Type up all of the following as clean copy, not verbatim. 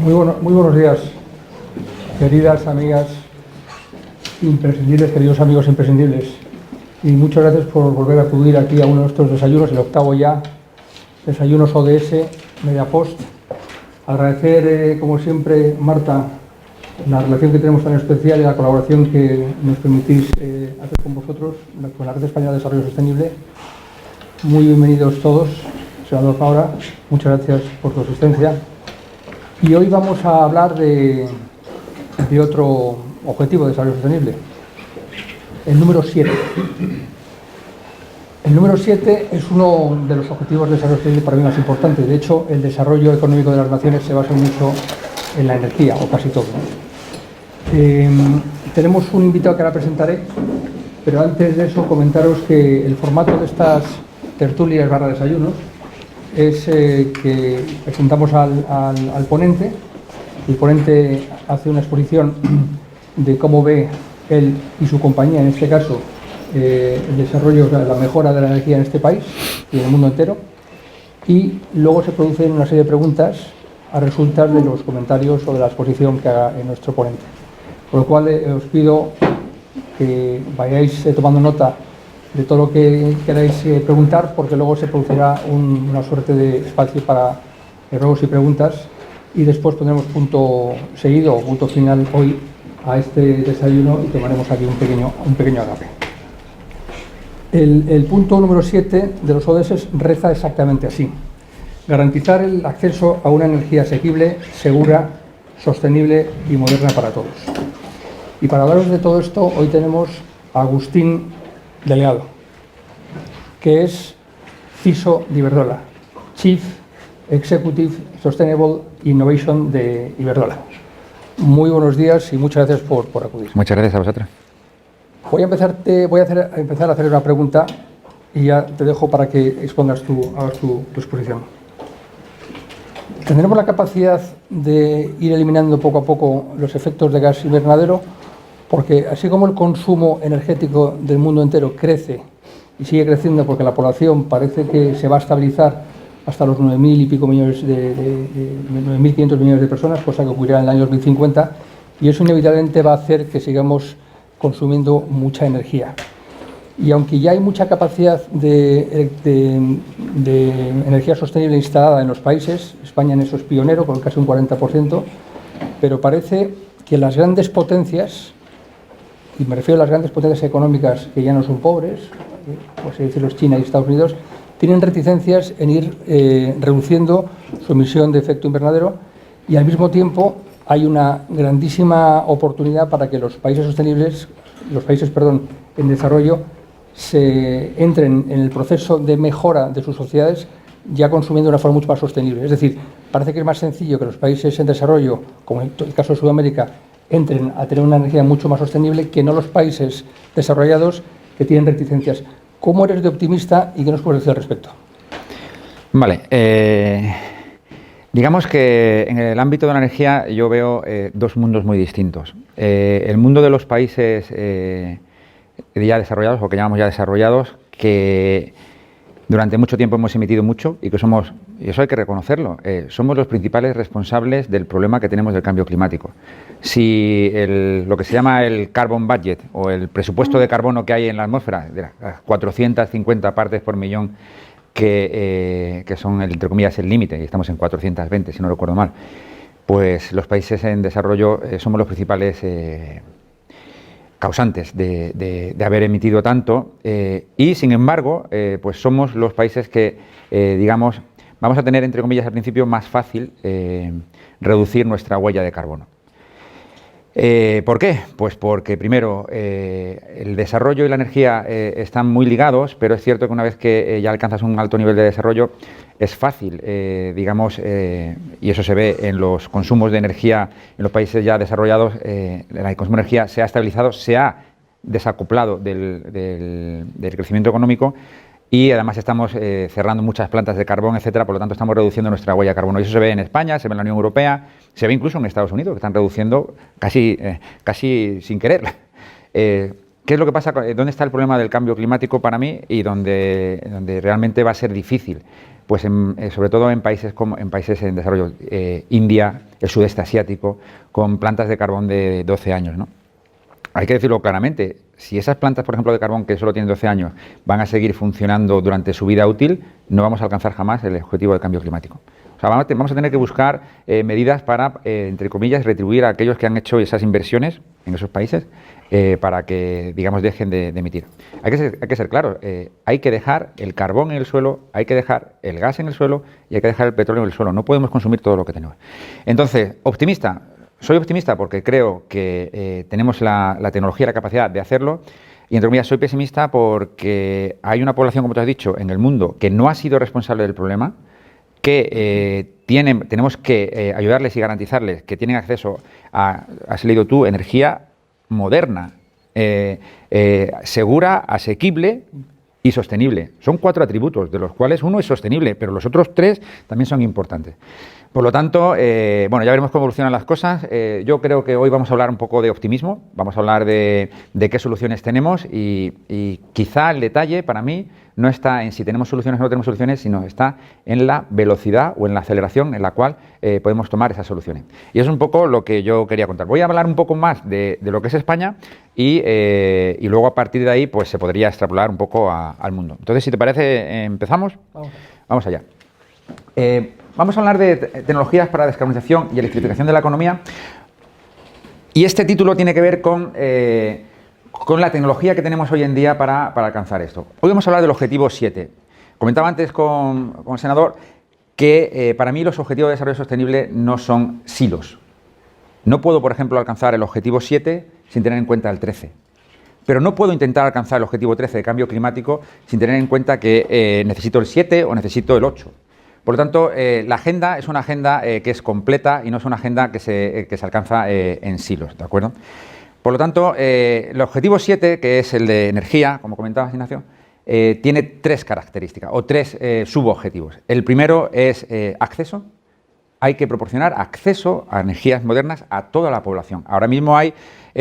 Muy buenos días, queridas amigas imprescindibles, queridos amigos imprescindibles. Y muchas gracias por volver a acudir aquí a uno de nuestros desayunos, el octavo ya, desayunos ODS, Mediapost. Agradecer, como siempre, Marta, la relación que tenemos tan especial y la colaboración que nos permitís hacer con vosotros, con la Red Española de Desarrollo Sostenible. Muy bienvenidos todos, senador Fabra, muchas gracias por tu asistencia. Y hoy vamos a hablar de otro objetivo de desarrollo sostenible, el número 7. El número 7 es uno de los objetivos de desarrollo sostenible para mí más importantes. De hecho, el desarrollo económico de las naciones se basa mucho en la energía, o casi todo, ¿no? Tenemos un invitado que ahora presentaré, pero antes de eso comentaros que el formato de estas tertulias / desayunos es que presentamos al ponente. El ponente hace una exposición de cómo ve él y su compañía, en este caso, el desarrollo, o sea, la mejora de la energía en este país y en el mundo entero. Y luego se producen una serie de preguntas a resultas de los comentarios o de la exposición que haga nuestro ponente. Por lo cual os pido que vayáis tomando nota de todo lo que queráis preguntar, porque luego se producirá una suerte de espacio para ruegos y preguntas, y después pondremos punto seguido o punto final hoy a este desayuno y tomaremos aquí un pequeño agape. El punto número 7 de los ODS reza exactamente así: garantizar el acceso a una energía asequible, segura, sostenible y moderna para todos. Y para hablaros de todo esto, hoy tenemos a Agustín Delgado, que es CISO de Iberdrola, Chief Executive Sustainable Innovation de Iberdrola. Muy buenos días y muchas gracias por acudir. Muchas gracias a vosotros. Voy a empezar a hacer una pregunta y ya te dejo para que expongas tu exposición. ¿Tendremos la capacidad de ir eliminando poco a poco los efectos de gas invernadero? Porque así como el consumo energético del mundo entero crece y sigue creciendo, porque la población parece que se va a estabilizar hasta los 9.000 y pico millones 9.500 millones de personas, cosa que ocurrirá en el año 2050, y eso inevitablemente va a hacer que sigamos consumiendo mucha energía. Y aunque ya hay mucha capacidad de energía sostenible instalada en los países, España en eso es pionero, con casi un 40%, pero parece que las grandes potencias, y me refiero a las grandes potencias económicas que ya no son pobres, por así decirlo, China y Estados Unidos, tienen reticencias en ir reduciendo su emisión de efecto invernadero, y al mismo tiempo hay una grandísima oportunidad para que los países en desarrollo se entren en el proceso de mejora de sus sociedades, ya consumiendo de una forma mucho más sostenible. Es decir, parece que es más sencillo que los países en desarrollo, como en el caso de Sudamérica, entren a tener una energía mucho más sostenible que no los países desarrollados que tienen reticencias. ¿Cómo eres de optimista y qué nos puedes decir al respecto? Vale, digamos que en el ámbito de la energía yo veo dos mundos muy distintos. El mundo de los países ya desarrollados, o que llamamos ya desarrollados, que durante mucho tiempo hemos emitido mucho y que somos, y eso hay que reconocerlo, somos los principales responsables del problema que tenemos del cambio climático. Si lo que se llama el carbon budget, o el presupuesto de carbono que hay en la atmósfera, de las 450 partes por millón que son, entre comillas, el límite, y estamos en 420, si no recuerdo mal, pues los países en desarrollo somos los principales causantes de haber emitido tanto, y sin embargo pues somos los países que digamos vamos a tener, entre comillas, al principio más fácil reducir nuestra huella de carbono. ¿Por qué? Pues porque primero el desarrollo y la energía están muy ligados, pero es cierto que una vez que ya alcanzas un alto nivel de desarrollo es fácil, digamos, y eso se ve en los consumos de energía en los países ya desarrollados, el consumo de energía se ha estabilizado, se ha desacoplado del crecimiento económico, y además estamos cerrando muchas plantas de carbón, etcétera, por lo tanto estamos reduciendo nuestra huella de carbono. Y eso se ve en España, se ve en la Unión Europea, se ve incluso en Estados Unidos, que están reduciendo casi sin querer. ¿Qué es lo que pasa? ¿Dónde está el problema del cambio climático para mí y donde realmente va a ser difícil? Pues sobre todo en países en desarrollo, India, el sudeste asiático, con plantas de carbón de 12 años, ¿no? Hay que decirlo claramente, si esas plantas, por ejemplo, de carbón que solo tienen 12 años, van a seguir funcionando durante su vida útil, no vamos a alcanzar jamás el objetivo del cambio climático. O sea, vamos a tener que buscar medidas para, entre comillas, retribuir a aquellos que han hecho esas inversiones en esos países para que, digamos, dejen de emitir. Hay que ser claros, hay que dejar el carbón en el suelo, hay que dejar el gas en el suelo y hay que dejar el petróleo en el suelo. No podemos consumir todo lo que tenemos. Entonces, optimista. Soy optimista porque creo que tenemos la tecnología y la capacidad de hacerlo. Y, entre comillas, soy pesimista porque hay una población, como te has dicho, en el mundo que no ha sido responsable del problema, que tenemos que ayudarles y garantizarles que tienen acceso a, has leído tú, energía moderna, segura, asequible y sostenible. Son 4 atributos, de los cuales uno es sostenible, pero los otros 3 también son importantes. Por lo tanto, bueno, ya veremos cómo evolucionan las cosas. Yo creo que hoy vamos a hablar un poco de optimismo, vamos a hablar de qué soluciones tenemos y quizá el detalle para mí no está en si tenemos soluciones o no tenemos soluciones, sino está en la velocidad o en la aceleración en la cual podemos tomar esas soluciones. Y eso es un poco lo que yo quería contar. Voy a hablar un poco más de lo que es España y luego a partir de ahí pues se podría extrapolar un poco al mundo. Entonces, si te parece, empezamos. Vamos allá. Vamos a hablar de tecnologías para descarbonización y electrificación de la economía. Y este título tiene que ver con la tecnología que tenemos hoy en día para alcanzar esto. Hoy vamos a hablar del objetivo 7. Comentaba antes con el senador que para mí los objetivos de desarrollo sostenible no son silos. No puedo, por ejemplo, alcanzar el objetivo 7 sin tener en cuenta el 13. Pero no puedo intentar alcanzar el objetivo 13 de cambio climático sin tener en cuenta que necesito el 7 o necesito el 8. Por lo tanto, la agenda es una agenda que es completa y no es una agenda que se alcanza en silos, ¿de acuerdo? Por lo tanto, el objetivo 7, que es el de energía, como comentabas, Ignacio, tiene 3 características o 3 subobjetivos. El primero es acceso. Hay que proporcionar acceso a energías modernas a toda la población. Ahora mismo hay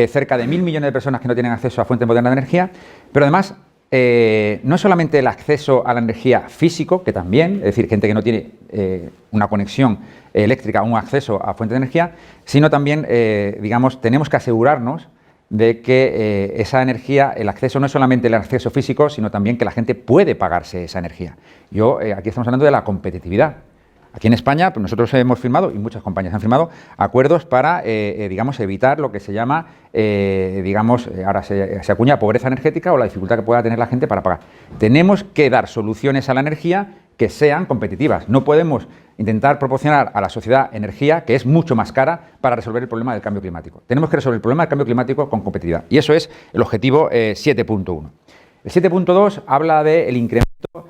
cerca de 1.000 millones de personas que no tienen acceso a fuentes modernas de energía, pero además no solamente el acceso a la energía físico, que también, es decir, gente que no tiene una conexión eléctrica, un acceso a fuentes de energía, sino también, digamos, tenemos que asegurarnos de que esa energía, el acceso no es solamente el acceso físico, sino también que la gente puede pagarse esa energía. Aquí estamos hablando de la competitividad. Aquí en España, pues nosotros hemos firmado, y muchas compañías han firmado, acuerdos para, digamos, evitar lo que se llama, digamos, ahora se acuña pobreza energética o la dificultad que pueda tener la gente para pagar. Tenemos que dar soluciones a la energía que sean competitivas. No podemos intentar proporcionar a la sociedad energía que es mucho más cara para resolver el problema del cambio climático. Tenemos que resolver el problema del cambio climático con competitividad. Y eso es el objetivo 7.1. El 7.2 habla del incremento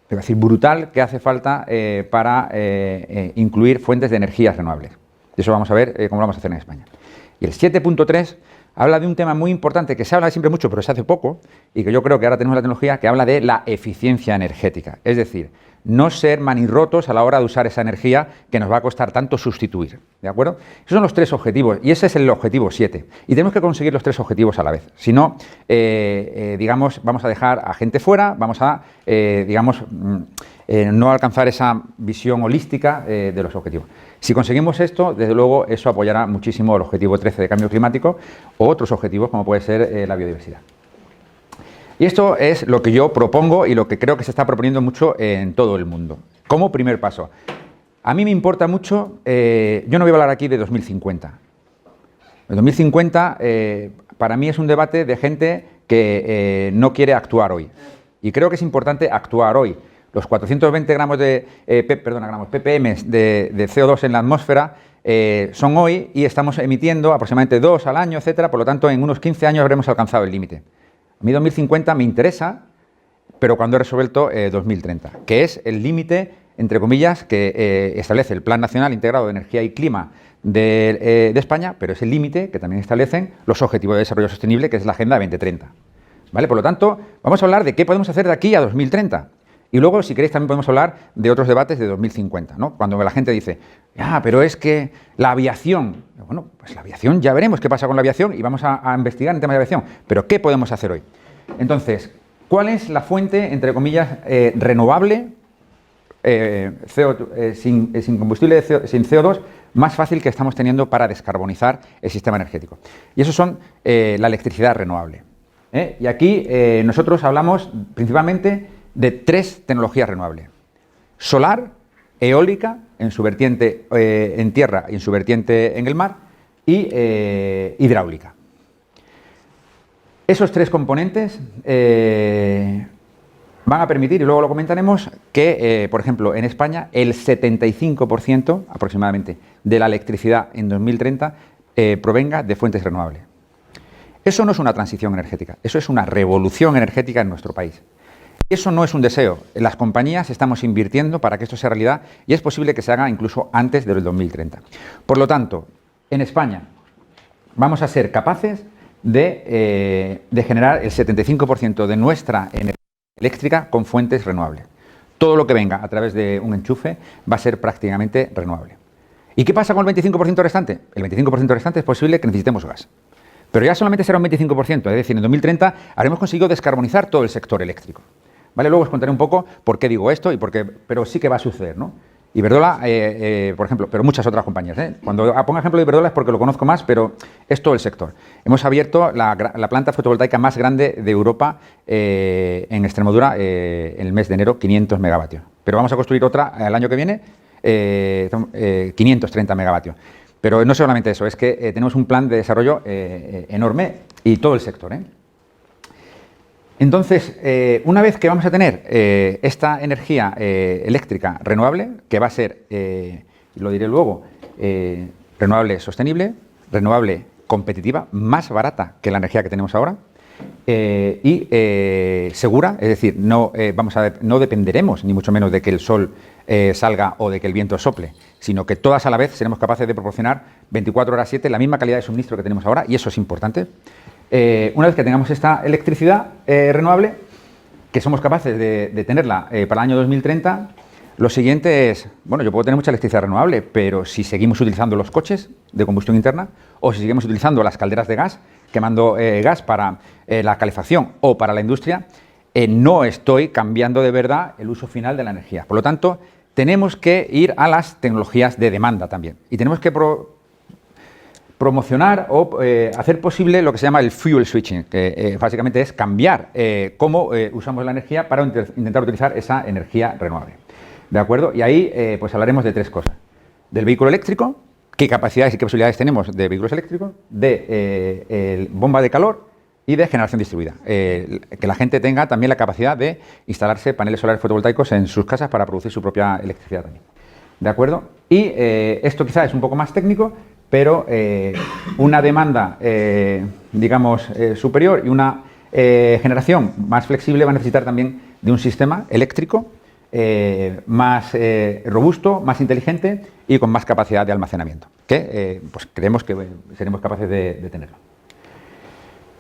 es decir, brutal que hace falta para incluir fuentes de energías renovables. De eso vamos a ver cómo lo vamos a hacer en España. Y el 7.3 habla de un tema muy importante que se habla siempre mucho, pero se hace poco, y que yo creo que ahora tenemos la tecnología que habla de la eficiencia energética. Es decir, no ser manirrotos a la hora de usar esa energía que nos va a costar tanto sustituir. ¿De acuerdo? Esos son los 3 objetivos, y ese es el objetivo 7. Y tenemos que conseguir los 3 objetivos a la vez. Si no, digamos, vamos a dejar a gente fuera, vamos a, digamos, no alcanzar esa visión holística de los objetivos. Si conseguimos esto, desde luego, eso apoyará muchísimo el objetivo 13 de cambio climático o otros objetivos como puede ser la biodiversidad. Y esto es lo que yo propongo y lo que creo que se está proponiendo mucho en todo el mundo. Como primer paso. A mí me importa mucho, yo no voy a hablar aquí de 2050. El 2050 para mí es un debate de gente que no quiere actuar hoy. Y creo que es importante actuar hoy. Los 420 gramos de ppm de CO2 en la atmósfera son hoy y estamos emitiendo aproximadamente 2 al año, etcétera. Por lo tanto, en unos 15 años habremos alcanzado el límite. A mí 2050 me interesa, pero cuando he resuelto 2030, que es el límite, entre comillas, que establece el Plan Nacional Integrado de Energía y Clima de España, pero es el límite que también establecen los Objetivos de Desarrollo Sostenible, que es la Agenda 2030. ¿Vale? Por lo tanto, vamos a hablar de qué podemos hacer de aquí a 2030. Y Y luego, si queréis, también podemos hablar de otros debates de 2050, ¿no? Cuando la gente dice, pero es que la aviación, bueno, pues la aviación, ya veremos qué pasa con la aviación y vamos a investigar en temas de aviación, pero ¿qué podemos hacer hoy? Entonces, ¿cuál es la fuente, entre comillas, renovable, sin combustible, sin CO2, más fácil que estamos teniendo para descarbonizar el sistema energético? Y eso son la electricidad renovable. Y aquí nosotros hablamos principalmente de 3 tecnologías renovables: solar, eólica, en su vertiente en tierra y en su vertiente en el mar, y hidráulica. Esos 3 componentes van a permitir, y luego lo comentaremos, que, por ejemplo, en España el 75% aproximadamente de la electricidad en 2030 provenga de fuentes renovables. Eso no es una transición energética, eso es una revolución energética en nuestro país. Eso no es un deseo. Las compañías estamos invirtiendo para que esto sea realidad y es posible que se haga incluso antes del 2030. Por lo tanto, en España vamos a ser capaces de generar el 75% de nuestra energía eléctrica con fuentes renovables. Todo lo que venga a través de un enchufe va a ser prácticamente renovable. ¿Y qué pasa con el 25% restante? El 25% restante es posible que necesitemos gas. Pero ya solamente será un 25%, es decir, en 2030 habremos conseguido descarbonizar todo el sector eléctrico. ¿Vale? Luego os contaré un poco por qué digo esto, pero sí que va a suceder, ¿no? Iberdrola, por ejemplo, pero muchas otras compañías. Cuando pongo ejemplo de Iberdrola es porque lo conozco más, pero es todo el sector. Hemos abierto la planta fotovoltaica más grande de Europa en Extremadura en el mes de enero, 500 megavatios. Pero vamos a construir otra el año que viene, 530 megavatios. Pero no solamente eso, es que tenemos un plan de desarrollo enorme y todo el sector. Entonces, una vez que vamos a tener esta energía eléctrica renovable, que va a ser, lo diré luego, renovable sostenible, renovable competitiva, más barata que la energía que tenemos ahora, y segura, es decir, no dependeremos ni mucho menos de que el sol salga o de que el viento sople, sino que todas a la vez seremos capaces de proporcionar 24 horas 7 la misma calidad de suministro que tenemos ahora, y eso es importante. Una vez que tengamos esta electricidad renovable, que somos capaces de tenerla para el año 2030, lo siguiente es, bueno, yo puedo tener mucha electricidad renovable, pero si seguimos utilizando los coches de combustión interna o si seguimos utilizando las calderas de gas, quemando gas para la calefacción o para la industria, no estoy cambiando de verdad el uso final de la energía. Por lo tanto, tenemos que ir a las tecnologías de demanda también y tenemos que promocionar o hacer posible lo que se llama el fuel switching, que básicamente es cambiar cómo usamos la energía para intentar utilizar esa energía renovable. ¿De acuerdo? Y ahí pues hablaremos de 3 cosas. Del vehículo eléctrico, qué capacidades y qué posibilidades tenemos de vehículos eléctricos, de bomba de calor y de generación distribuida. Que la gente tenga también la capacidad de instalarse paneles solares fotovoltaicos en sus casas para producir su propia electricidad también. ¿De acuerdo? Y esto quizá es un poco más técnico, pero una demanda, digamos, superior y una generación más flexible va a necesitar también de un sistema eléctrico más robusto, más inteligente y con más capacidad de almacenamiento, que pues creemos que seremos capaces de tenerlo.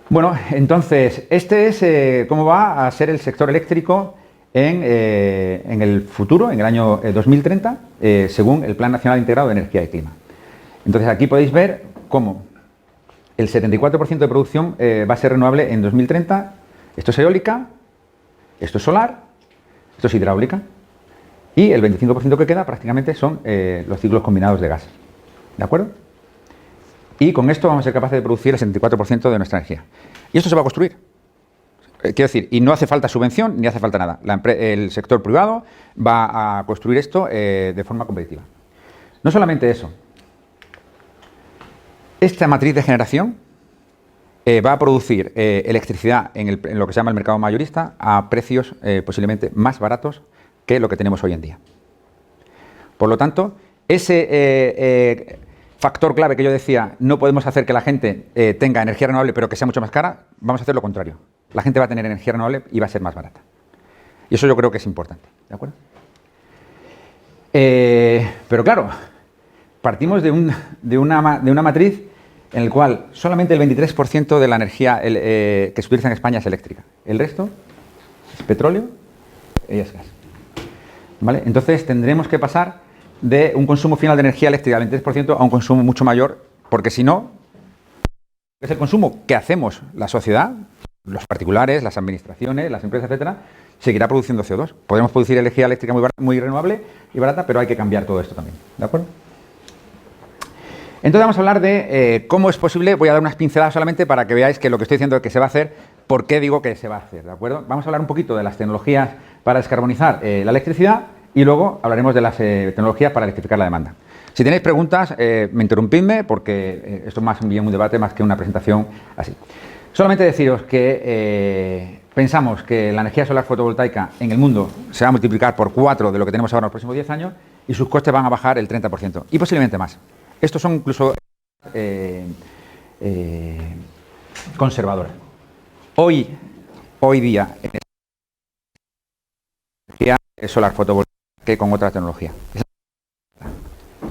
Bueno, entonces, este es cómo va a ser el sector eléctrico en el futuro, en el año 2030, según el Plan Nacional Integrado de Energía y Clima. Entonces, aquí podéis ver cómo el 74% de producción va a ser renovable en 2030. Esto es eólica, esto es solar, esto es hidráulica, y el 25% que queda prácticamente son los ciclos combinados de gas. ¿De acuerdo? Y con esto vamos a ser capaces de producir el 74% de nuestra energía. Y esto se va a construir. Quiero decir, y no hace falta subvención ni hace falta nada. El sector privado va a construir esto de forma competitiva. No solamente eso. Esta matriz de generación va a producir electricidad en lo que se llama el mercado mayorista a precios posiblemente más baratos que lo que tenemos hoy en día. Por lo tanto, ese factor clave que yo decía, no podemos hacer que la gente tenga energía renovable pero que sea mucho más cara, vamos a hacer lo contrario. La gente va a tener energía renovable y va a ser más barata. Y eso yo creo que es importante. ¿De acuerdo? Pero claro, partimos de una matriz en la cual solamente el 23% de la energía que se utiliza en España es eléctrica. El resto es petróleo y es gas. ¿vale? Entonces tendremos que pasar de un consumo final de energía eléctrica del 23% a un consumo mucho mayor, porque si no, es el consumo que hacemos la sociedad, los particulares, las administraciones, las empresas, etcétera, seguirá produciendo CO2. Podemos producir energía eléctrica muy renovable y barata, pero hay que cambiar todo esto también, ¿de acuerdo? Entonces vamos a hablar de cómo es posible. Voy a dar unas pinceladas solamente para que veáis que lo que estoy diciendo que se va a hacer, por qué digo que se va a hacer, ¿de acuerdo? Vamos a hablar un poquito de las tecnologías para descarbonizar la electricidad y luego hablaremos de las tecnologías para electrificar la demanda. Si tenéis preguntas, me interrumpidme porque esto es más bien un debate más que una presentación así. Solamente deciros que pensamos que la energía solar fotovoltaica en el mundo se va a multiplicar por 4 de lo que tenemos ahora en los próximos 10 años y sus costes van a bajar el 30% y posiblemente más. Estos son incluso conservadores. Hoy día, energía solar fotovoltaica que con otra tecnología.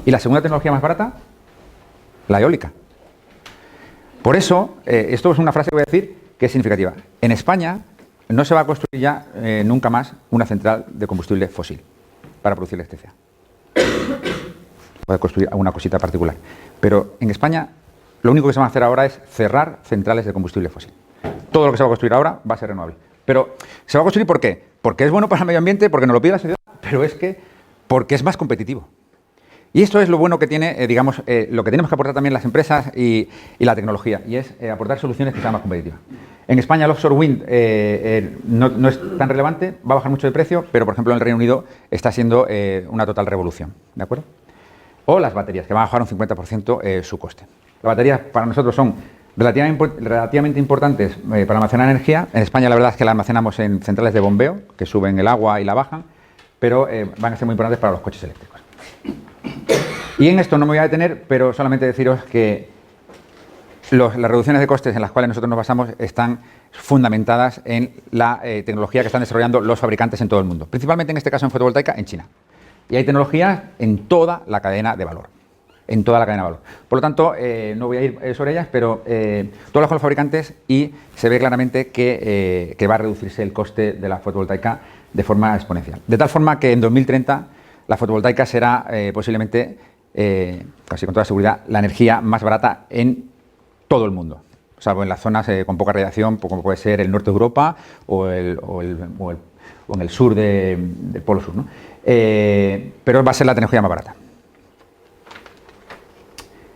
Y la segunda tecnología más barata, la eólica. Por eso, esto es una frase que voy a decir que es significativa. En España no se va a construir ya nunca más una central de combustible fósil para producir electricidad. Puede construir alguna cosita particular. Pero en España lo único que se va a hacer ahora es cerrar centrales de combustible fósil. Todo lo que se va a construir ahora va a ser renovable. Pero ¿se va a construir por qué? Porque es bueno para el medio ambiente, porque nos lo pide la sociedad, pero es que porque es más competitivo. Y esto es lo bueno que tiene, digamos, lo que tenemos que aportar también las empresas y la tecnología, y es aportar soluciones que sean más competitivas. En España el offshore wind no es tan relevante, va a bajar mucho de precio, pero por ejemplo en el Reino Unido está siendo una total revolución, ¿de acuerdo? O las baterías, que van a bajar un 50% su coste. Las baterías para nosotros son relativamente importantes para almacenar energía. En España la verdad es que la almacenamos en centrales de bombeo, que suben el agua y la bajan, pero van a ser muy importantes para los coches eléctricos. Y en esto no me voy a detener, pero solamente deciros que las reducciones de costes en las cuales nosotros nos basamos están fundamentadas en la tecnología que están desarrollando los fabricantes en todo el mundo, principalmente en este caso en fotovoltaica en China. Y hay tecnologías en toda la cadena de valor. En toda la cadena de valor. Por lo tanto, no voy a ir sobre ellas, pero todos los fabricantes y se ve claramente que va a reducirse el coste de la fotovoltaica de forma exponencial. De tal forma que en 2030 la fotovoltaica será posiblemente, casi con toda seguridad, la energía más barata en todo el mundo. Salvo en las zonas con poca radiación, como puede ser el norte de Europa o en el sur del Polo Sur, ¿no? Pero va a ser la tecnología más barata.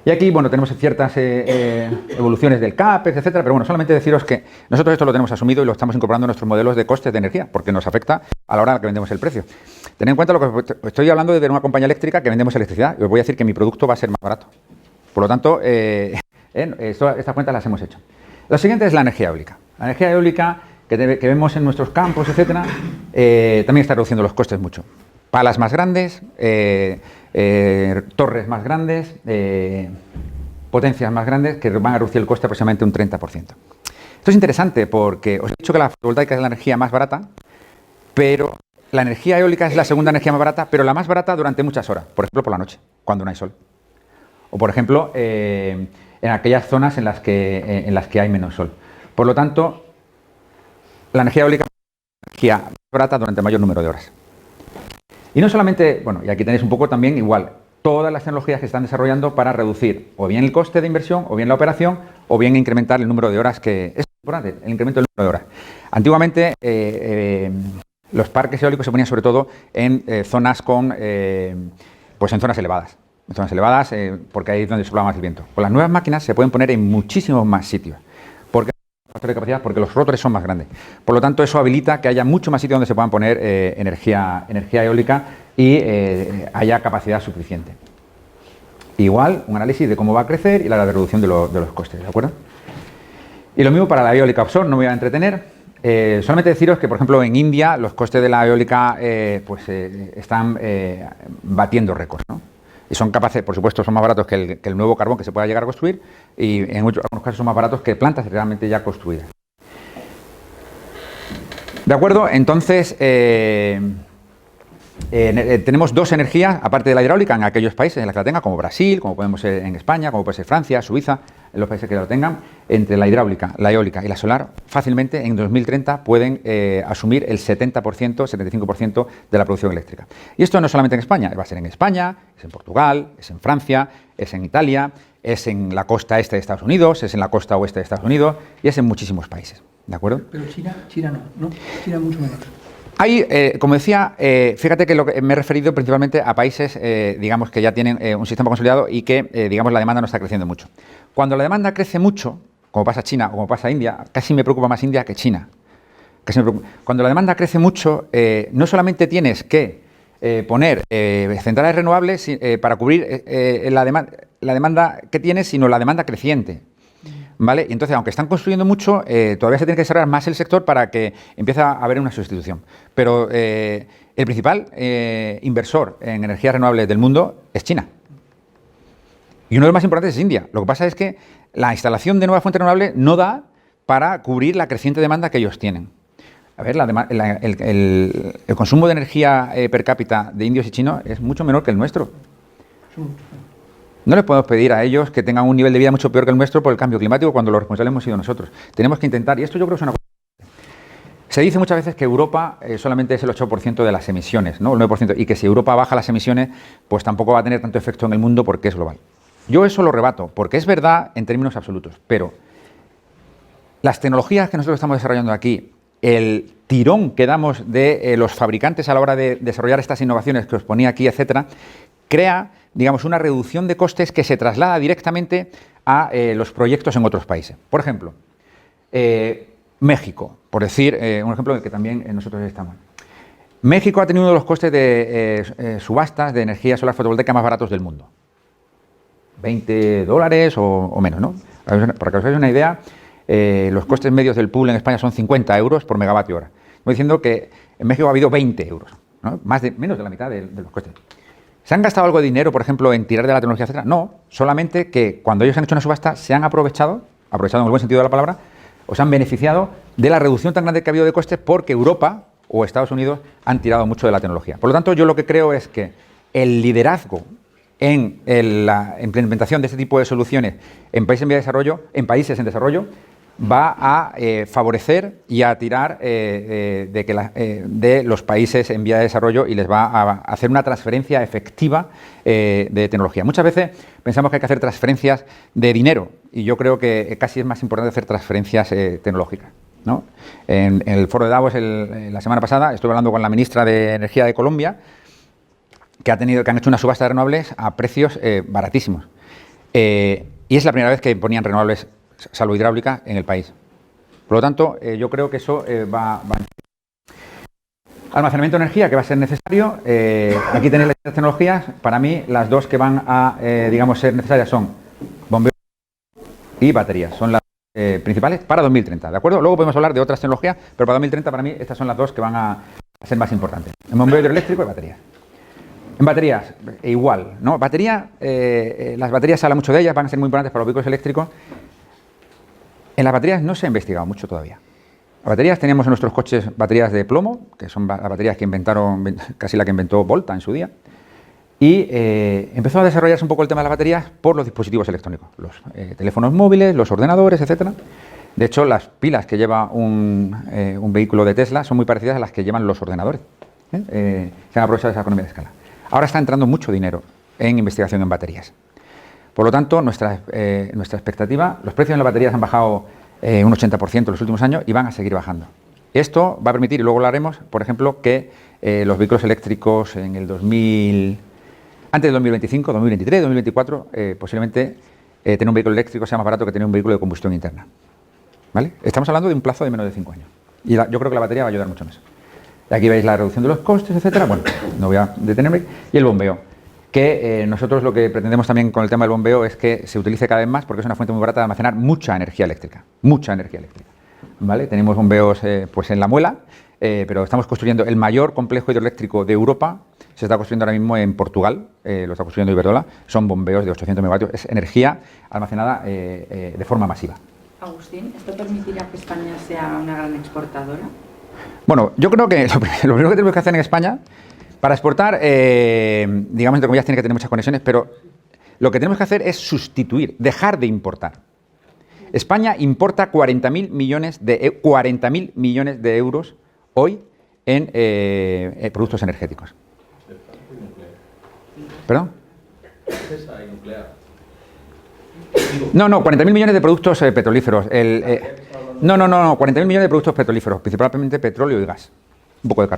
Y aquí, bueno, tenemos ciertas evoluciones del CAPEX, etcétera, pero bueno, solamente deciros que nosotros esto lo tenemos asumido y lo estamos incorporando en nuestros modelos de costes de energía, porque nos afecta a la hora que vendemos el precio. Tened en cuenta lo que estoy hablando de una compañía eléctrica que vendemos electricidad y os voy a decir que mi producto va a ser más barato. Por lo tanto, estas cuentas las hemos hecho. Lo siguiente es la energía eólica. La energía eólica que vemos en nuestros campos, etcétera, también está reduciendo los costes mucho. Palas más grandes, torres más grandes, potencias más grandes que van a reducir el coste aproximadamente un 30%. Esto es interesante porque os he dicho que la fotovoltaica es la energía más barata, pero la energía eólica es la segunda energía más barata, pero la más barata durante muchas horas, por ejemplo por la noche, cuando no hay sol. O por ejemplo en aquellas zonas en las que hay menos sol. Por lo tanto, la energía eólica es la energía más barata durante el mayor número de horas. Y no solamente, bueno, y aquí tenéis un poco también igual, todas las tecnologías que están desarrollando para reducir o bien el coste de inversión, o bien la operación, o bien incrementar el número de horas, que es importante, el incremento del número de horas. Antiguamente, los parques eólicos se ponían sobre todo en zonas pues en zonas elevadas. En zonas elevadas, porque ahí es donde soplaba más el viento. Con las nuevas máquinas se pueden poner en muchísimos más sitios. Porque factor de capacidad, porque los rotores son más grandes. Por lo tanto, eso habilita que haya mucho más sitio donde se puedan poner energía eólica y haya capacidad suficiente. Igual, un análisis de cómo va a crecer y la reducción de los costes, ¿de acuerdo? Y lo mismo para la eólica offshore, no me voy a entretener. Solamente deciros que, por ejemplo, en India los costes de la eólica están batiendo récords, ¿no? Y son capaces, por supuesto, son más baratos que el nuevo carbón que se pueda llegar a construir y en algunos casos son más baratos que plantas realmente ya construidas. ¿De acuerdo? Entonces, Tenemos dos energías, aparte de la hidráulica, en aquellos países en los que la tengan, como Brasil, como podemos ser en España, como puede ser Francia, Suiza, en los países que la tengan, entre la hidráulica, la eólica y la solar, fácilmente en 2030 pueden asumir el 70%, 75% de la producción eléctrica. Y esto no solamente en España, va a ser en España, es en Portugal, es en Francia, es en Italia, es en la costa este de Estados Unidos, es en la costa oeste de Estados Unidos y es en muchísimos países, ¿de acuerdo? Pero China no, China mucho menos. Hay, como decía, fíjate que me he referido principalmente a países, digamos, que ya tienen un sistema consolidado y que, digamos, la demanda no está creciendo mucho. Cuando la demanda crece mucho, como pasa China o como pasa India, casi me preocupa más India que China. Cuando la demanda crece mucho, no solamente tienes que poner centrales renovables para cubrir la demanda que tienes, sino la demanda creciente. ¿Vale? Y entonces, aunque están construyendo mucho, todavía se tiene que desarrollar más el sector para que empiece a haber una sustitución. Pero el principal inversor en energías renovables del mundo es China. Y uno de los más importantes es India. Lo que pasa es que la instalación de nuevas fuentes renovables no da para cubrir la creciente demanda que ellos tienen. A ver, el consumo de energía per cápita de indios y chinos es mucho menor que el nuestro. No les podemos pedir a ellos que tengan un nivel de vida mucho peor que el nuestro por el cambio climático cuando los responsables hemos sido nosotros. Tenemos que intentar, y esto yo creo que es una cosa. Se dice muchas veces que Europa solamente es el 8% de las emisiones, ¿no? El 9%, y que si Europa baja las emisiones, pues tampoco va a tener tanto efecto en el mundo porque es global. Yo eso lo rebato, porque es verdad en términos absolutos, pero las tecnologías que nosotros estamos desarrollando aquí, el tirón que damos de los fabricantes a la hora de desarrollar estas innovaciones que os ponía aquí, etcétera, crea, digamos, una reducción de costes que se traslada directamente a los proyectos en otros países. Por ejemplo, México, por decir un ejemplo en el que también nosotros estamos. México ha tenido uno de los costes de subastas de energía solar fotovoltaica más baratos del mundo. $20 o menos, ¿no? Para que os hagáis una idea, los costes medios del pool en España son 50 euros por megavatio hora. Estoy diciendo que en México ha habido 20 euros, ¿no? Menos de la mitad de los costes. ¿Se han gastado algo de dinero, por ejemplo, en tirar de la tecnología, etcétera? No, solamente que cuando ellos han hecho una subasta se han aprovechado en el buen sentido de la palabra, o se han beneficiado de la reducción tan grande que ha habido de costes porque Europa o Estados Unidos han tirado mucho de la tecnología. Por lo tanto, yo lo que creo es que el liderazgo en la implementación de este tipo de soluciones en países en desarrollo, va a favorecer y a tirar de los países en vía de desarrollo y les va a hacer una transferencia efectiva de tecnología. Muchas veces pensamos que hay que hacer transferencias de dinero y yo creo que casi es más importante hacer transferencias tecnológicas, ¿no? En el foro de Davos la semana pasada estuve hablando con la ministra de Energía de Colombia que han hecho una subasta de renovables a precios baratísimos. Y es la primera vez que ponían renovables, salvo hidráulica, en el país. Por lo tanto, yo creo que eso va. Almacenamiento de energía, que va a ser necesario. Aquí tenéis las tecnologías. Para mí, las dos que van a, digamos, ser necesarias son bombeo y baterías. Son las principales para 2030, ¿de acuerdo? Luego podemos hablar de otras tecnologías, pero para 2030, para mí, estas son las dos que van a ser más importantes. El bombeo hidroeléctrico y baterías. En baterías, igual, ¿no? Las baterías se habla mucho de ellas, van a ser muy importantes para los vehículos eléctricos. En las baterías no se ha investigado mucho todavía. Las baterías, teníamos en nuestros coches baterías de plomo, que son las baterías que inventaron, casi la que inventó Volta en su día, y empezó a desarrollarse un poco el tema de las baterías por los dispositivos electrónicos, los teléfonos móviles, los ordenadores, etcétera. De hecho, las pilas que lleva un vehículo de Tesla son muy parecidas a las que llevan los ordenadores. Se han aprovechado esa economía de escala. Ahora está entrando mucho dinero en investigación en baterías. Por lo tanto, nuestra expectativa, los precios en las baterías han bajado un 80% en los últimos años y van a seguir bajando. Esto va a permitir, y luego lo haremos, por ejemplo, que los vehículos eléctricos en el antes del 2025, 2023, 2024, posiblemente tener un vehículo eléctrico sea más barato que tener un vehículo de combustión interna. ¿Vale? Estamos hablando de un plazo de menos de 5 años. Y yo creo que la batería va a ayudar mucho en eso. Y aquí veis la reducción de los costes, etcétera. Bueno, no voy a detenerme. Y el bombeo, que nosotros lo que pretendemos también con el tema del bombeo es que se utilice cada vez más porque es una fuente muy barata de almacenar mucha energía eléctrica. Mucha energía eléctrica. ¿Vale? Tenemos bombeos pues en La Muela, pero estamos construyendo el mayor complejo hidroeléctrico de Europa. Se está construyendo ahora mismo en Portugal, lo está construyendo Iberdrola. Son bombeos de 800 megavatios. Es energía almacenada de forma masiva. Agustín, ¿esto permitirá que España sea una gran exportadora? Bueno, yo creo que lo primero que tenemos que hacer en España Para exportar, digamos, entre comillas, tiene que tener muchas conexiones, pero lo que tenemos que hacer es sustituir, dejar de importar. España importa 40.000 millones de euros hoy en productos energéticos. ¿Perdón? No, 40.000 millones de productos petrolíferos. No, 40.000 millones de productos petrolíferos, principalmente petróleo y gas. Un poco de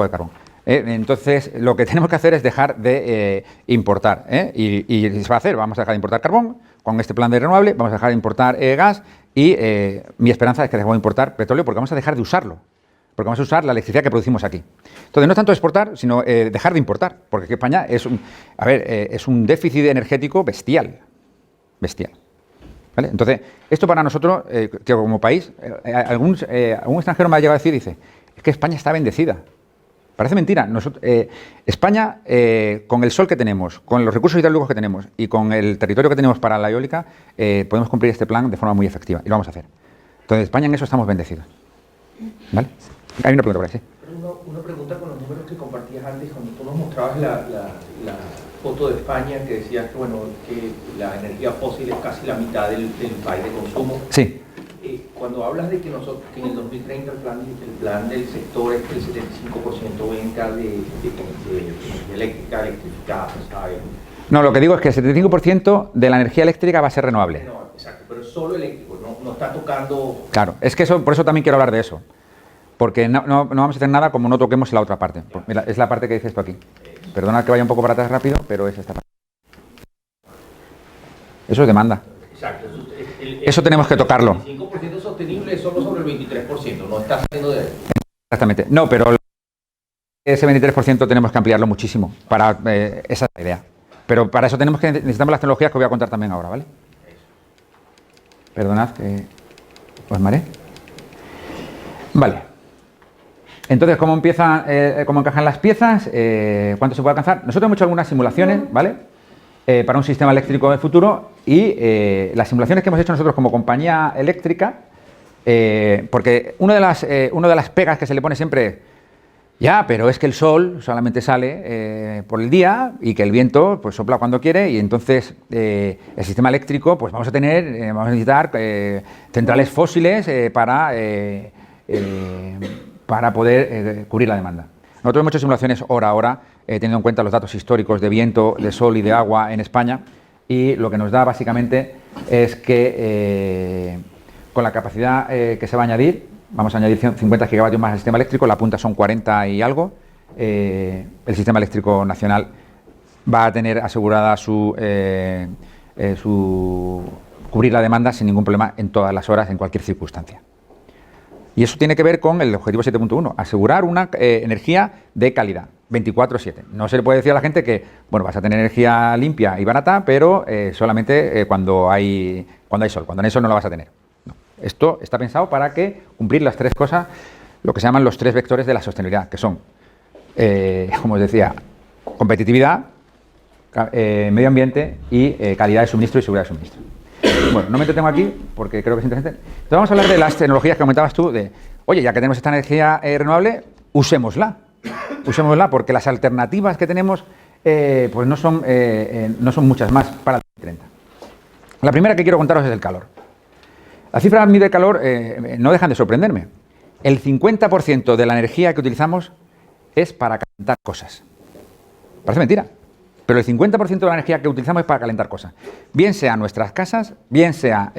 carbón. Entonces, lo que tenemos que hacer es dejar de importar. Y se va a hacer, vamos a dejar de importar carbón con este plan de renovable, vamos a dejar de importar gas y mi esperanza es que dejemos de importar petróleo porque vamos a dejar de usarlo. Porque vamos a usar la electricidad que producimos aquí. Entonces, no es tanto exportar, sino dejar de importar. Porque aquí España es un déficit energético bestial. ¿Vale? Entonces, esto para nosotros, que como país, algún extranjero me ha llegado a decir, dice, es que España está bendecida. Parece mentira. España, con el sol que tenemos, con los recursos hidráulicos que tenemos y con el territorio que tenemos para la eólica, podemos cumplir este plan de forma muy efectiva. Y lo vamos a hacer. Entonces, España en eso estamos bendecidos. ¿Vale? Hay una pregunta por ahí, sí. Una pregunta con los números que compartías antes, cuando tú nos mostrabas la foto de España, que decías que, bueno, que la energía fósil es casi la mitad del país de consumo. Sí. Cuando hablas de que nosotros, que en el 2030 el plan del sector es que el 75% venga de energía eléctrica, electrificada, ¿sabes? No, lo que digo es que el 75% de la energía eléctrica va a ser renovable. No, exacto, pero solo eléctrico, no está tocando... Claro, es que por eso también quiero hablar de eso. Porque no vamos a hacer nada como no toquemos la otra parte. Mira, es la parte que dices tú aquí. Perdona que vaya un poco para atrás rápido, pero es esta parte. Eso es demanda. Exacto. Eso tenemos que tocarlo. El 5% sostenible es solo sobre el 23%, no está saliendo de ahí. Exactamente. No, pero ese 23% tenemos que ampliarlo muchísimo. Esa es la idea. Pero para eso necesitamos las tecnologías que voy a contar también ahora, ¿vale? Perdonad que os mareé. Vale. Entonces, ¿cómo encajan las piezas? ¿Cuánto se puede alcanzar? Nosotros hemos hecho algunas simulaciones, ¿vale? Para un sistema eléctrico del futuro y las simulaciones que hemos hecho nosotros como compañía eléctrica, porque una de las pegas que se le pone siempre es, ya, pero es que el sol solamente sale por el día y que el viento pues sopla cuando quiere y entonces el sistema eléctrico pues vamos a necesitar centrales fósiles para poder cubrir la demanda. Nosotros hemos hecho simulaciones hora a hora, teniendo en cuenta los datos históricos de viento, de sol y de agua en España, y lo que nos da básicamente es que con la capacidad que se va a añadir, vamos a añadir 50 gigavatios más al sistema eléctrico, la punta son 40 y algo, el sistema eléctrico nacional va a tener asegurada cubrir la demanda sin ningún problema en todas las horas, en cualquier circunstancia. Y eso tiene que ver con el objetivo 7.1, asegurar una energía de calidad, 24/7. No se le puede decir a la gente que, bueno, vas a tener energía limpia y barata, pero solamente cuando hay sol. Cuando no hay sol no la vas a tener. No. Esto está pensado para cumplir las tres cosas, lo que se llaman los tres vectores de la sostenibilidad, que son, como os decía, competitividad, medio ambiente y calidad de suministro y seguridad de suministro. Bueno, no me entretengo aquí porque creo que es interesante. Entonces vamos a hablar de las tecnologías que comentabas tú, oye, ya que tenemos esta energía renovable, usémosla porque las alternativas que tenemos pues no son muchas más para el 2030. La primera que quiero contaros es el calor. Las cifras de calor no dejan de sorprenderme. El 50% de la energía que utilizamos es para calentar cosas. Parece mentira. Pero el 50% de la energía que utilizamos es para calentar cosas. Bien sea nuestras casas, bien sea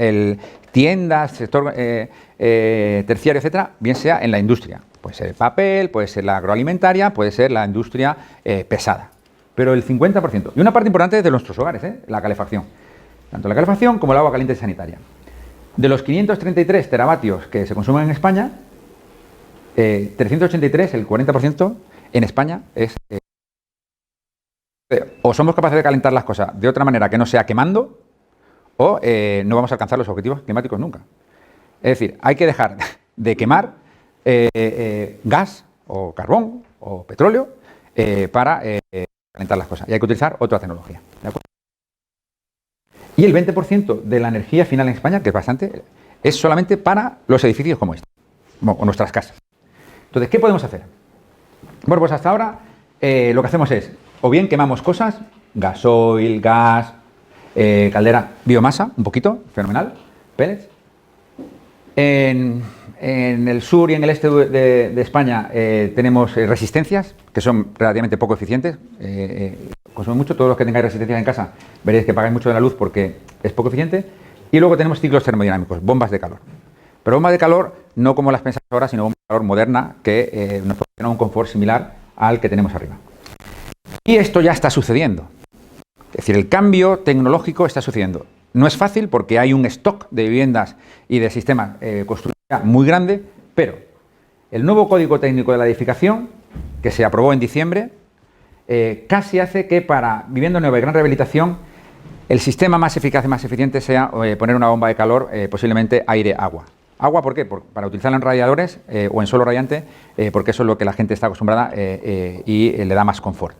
tiendas, sector terciario, etcétera, bien sea en la industria. Puede ser el papel, puede ser la agroalimentaria, puede ser la industria pesada. Pero el 50%. Y una parte importante es de nuestros hogares, la calefacción. Tanto la calefacción como el agua caliente sanitaria. De los 533 teravatios que se consumen en España, 383, el 40%, en España es... o somos capaces de calentar las cosas de otra manera que no sea quemando, o no vamos a alcanzar los objetivos climáticos nunca. Es decir, hay que dejar de quemar gas o carbón o petróleo para calentar las cosas. Y hay que utilizar otra tecnología. ¿De acuerdo? Y el 20% de la energía final en España, que es bastante, es solamente para los edificios como este, o nuestras casas. Entonces, ¿qué podemos hacer? Bueno, pues hasta ahora lo que hacemos es, o bien quemamos cosas, gasoil, gas, caldera, biomasa, un poquito, fenomenal, pellets. En el sur y en el este de España tenemos resistencias, que son relativamente poco eficientes, consumen mucho. Todos los que tengáis resistencias en casa veréis que pagáis mucho de la luz porque es poco eficiente. Y luego tenemos ciclos termodinámicos, bombas de calor. Pero bombas de calor no como las pensamos ahora, sino bombas de calor moderna que nos proporciona un confort similar al que tenemos arriba. Y esto ya está sucediendo. Es decir, el cambio tecnológico está sucediendo. No es fácil porque hay un stock de viviendas y de sistemas construidos muy grande, pero el nuevo Código Técnico de la Edificación, que se aprobó en diciembre, casi hace que para vivienda nueva y gran rehabilitación el sistema más eficaz y más eficiente sea poner una bomba de calor, posiblemente aire-agua. ¿Agua por qué? Para utilizarla en radiadores o en suelo radiante, porque eso es lo que la gente está acostumbrada y le da más confort.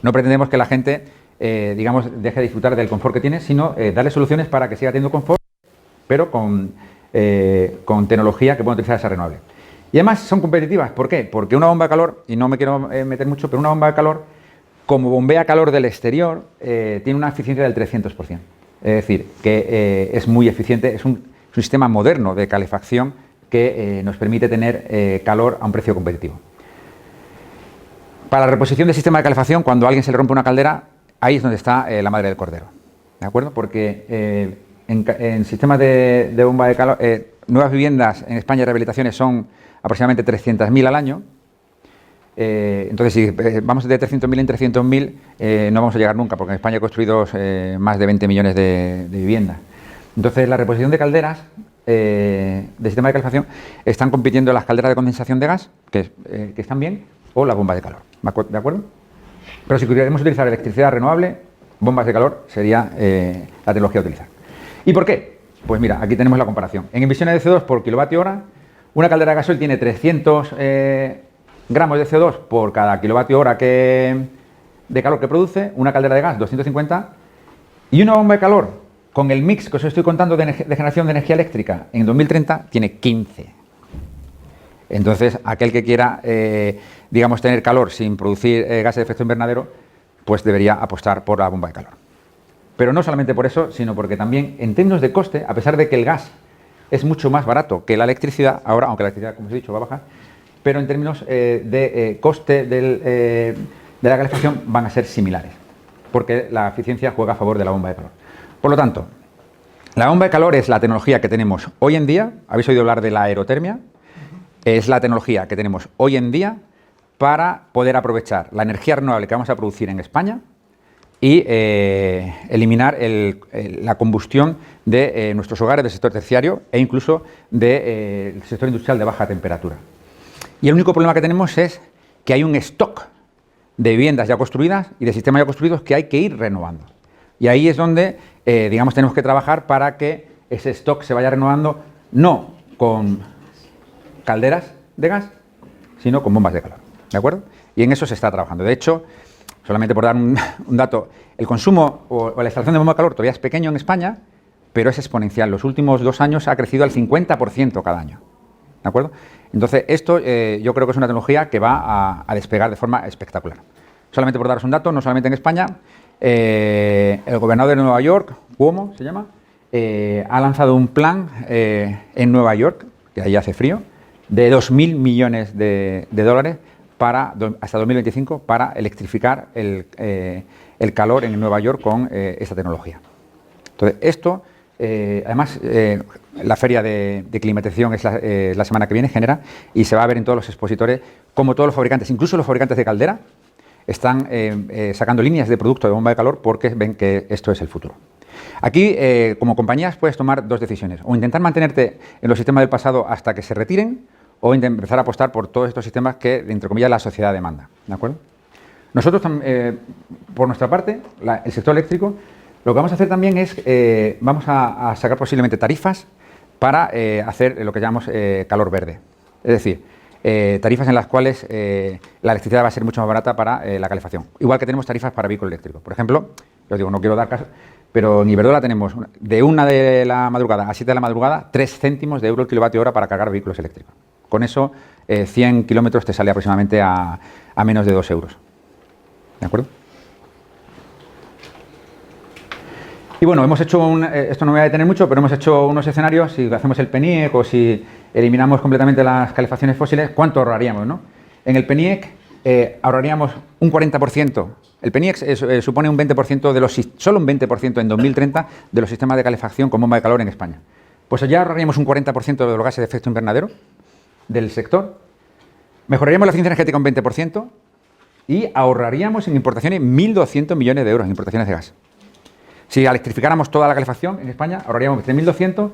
No pretendemos que la gente, digamos, deje de disfrutar del confort que tiene, sino darle soluciones para que siga teniendo confort, pero con tecnología que pueda utilizar esa renovable. Y además son competitivas. ¿Por qué? Porque una bomba de calor, y no me quiero meter mucho, pero una bomba de calor, como bombea calor del exterior, tiene una eficiencia del 300%. Es decir, que es muy eficiente, es un sistema moderno de calefacción que nos permite tener calor a un precio competitivo. Para la reposición del sistema de calefacción, cuando a alguien se le rompe una caldera, ahí es donde está la madre del cordero. ¿De acuerdo? Porque en sistemas de bomba de calor, nuevas viviendas en España, rehabilitaciones son aproximadamente 300.000 al año. Entonces, si vamos de 300.000 en 300.000, no vamos a llegar nunca, porque en España hay construidos más de 20 millones de viviendas. Entonces, la reposición de calderas de sistema de calefacción están compitiendo las calderas de condensación de gas, que están bien, o las bombas de calor. ¿De acuerdo? Pero si queremos utilizar electricidad renovable, bombas de calor sería la tecnología a utilizar. ¿Y por qué? Pues mira, aquí tenemos la comparación. En emisiones de CO2 por kilovatio hora, una caldera de gasoil tiene 300 gramos de CO2 por cada kilovatio hora de calor que produce, una caldera de gas 250, y una bomba de calor con el mix que os estoy contando de generación de energía eléctrica en 2030 tiene 15. Entonces, aquel que quiera, digamos, tener calor sin producir gases de efecto invernadero, pues debería apostar por la bomba de calor. Pero no solamente por eso, sino porque también en términos de coste, a pesar de que el gas es mucho más barato que la electricidad, ahora, aunque la electricidad, como os he dicho, va a bajar, pero en términos de coste de la calefacción van a ser similares, porque la eficiencia juega a favor de la bomba de calor. Por lo tanto, la bomba de calor es la tecnología que tenemos hoy en día. ¿Habéis oído hablar de la aerotermia? Es la tecnología que tenemos hoy en día para poder aprovechar la energía renovable que vamos a producir en España y eliminar la combustión de nuestros hogares del sector terciario e incluso del sector industrial de baja temperatura. Y el único problema que tenemos es que hay un stock de viviendas ya construidas y de sistemas ya construidos que hay que ir renovando. Y ahí es donde, digamos, tenemos que trabajar para que ese stock se vaya renovando, no con calderas de gas, sino con bombas de calor. ¿De acuerdo? Y en eso se está trabajando. De hecho, solamente por dar un dato, el consumo o la instalación de bomba de calor todavía es pequeño en España, pero es exponencial. Los últimos 2 años ha crecido al 50% cada año. ¿De acuerdo? Entonces, esto yo creo que es una tecnología que va a despegar de forma espectacular. Solamente por daros un dato, no solamente en España, el gobernador de Nueva York, Cuomo se llama, ha lanzado un plan en Nueva York, que ahí hace frío, de 2.000 millones de dólares hasta 2025 para electrificar el calor en Nueva York con esta tecnología. Entonces, esto, además, la feria de climatización es la semana que viene, genera, y se va a ver en todos los expositores cómo todos los fabricantes, incluso los fabricantes de caldera, están sacando líneas de producto de bomba de calor porque ven que esto es el futuro. Aquí, como compañías, puedes tomar 2 decisiones, o intentar mantenerte en los sistemas del pasado hasta que se retiren, o empezar a apostar por todos estos sistemas que, entre comillas, la sociedad demanda. ¿De acuerdo? Nosotros, por nuestra parte, el sector eléctrico, lo que vamos a hacer también es, vamos a sacar posiblemente tarifas para hacer lo que llamamos calor verde. Es decir, tarifas en las cuales la electricidad va a ser mucho más barata para la calefacción. Igual que tenemos tarifas para vehículos eléctricos. Por ejemplo, os digo, no quiero dar caso, pero en Iberdrola tenemos de 1 de la madrugada a 7 de la madrugada 3 céntimos de euro el kilovatio hora para cargar vehículos eléctricos. Con eso, 100 kilómetros te sale aproximadamente a menos de 2 euros. ¿De acuerdo? Y bueno, hemos hecho esto no me voy a detener mucho, pero hemos hecho unos escenarios, si hacemos el PNIEC o si eliminamos completamente las calefacciones fósiles, ¿cuánto ahorraríamos, no? En el PNIEC ahorraríamos un 40%. El PNIEC supone un 20% solo un 20% en 2030 de los sistemas de calefacción con bomba de calor en España. Pues ya ahorraríamos un 40% de los gases de efecto invernadero del sector, mejoraríamos la eficiencia energética un 20% y ahorraríamos en importaciones 1.200 millones de euros en importaciones de gas. Si electrificáramos toda la calefacción en España, ahorraríamos 3.200,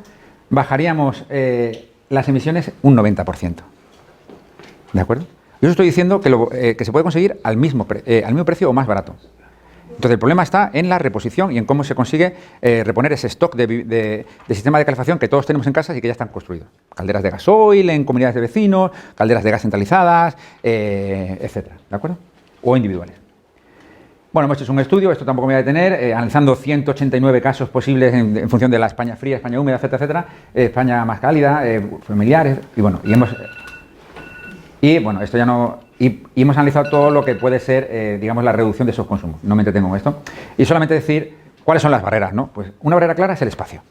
bajaríamos las emisiones un 90%. ¿De acuerdo? Yo os estoy diciendo que se puede conseguir al mismo precio o más barato. Entonces, el problema está en la reposición y en cómo se consigue reponer ese stock de sistemas de calefacción que todos tenemos en casa y que ya están construidos. Calderas de gasoil en comunidades de vecinos, calderas de gas centralizadas, etcétera. ¿De acuerdo? O individuales. Bueno, hemos hecho un estudio, esto tampoco me voy a detener, analizando 189 casos posibles en función de la España fría, España húmeda, etcétera, etcétera, España más cálida, familiares, y bueno, esto ya no... Y hemos analizado todo lo que puede ser, digamos, la reducción de esos consumos. No me entretengo en esto. Y solamente decir cuáles son las barreras, ¿no? Pues una barrera clara es el espacio.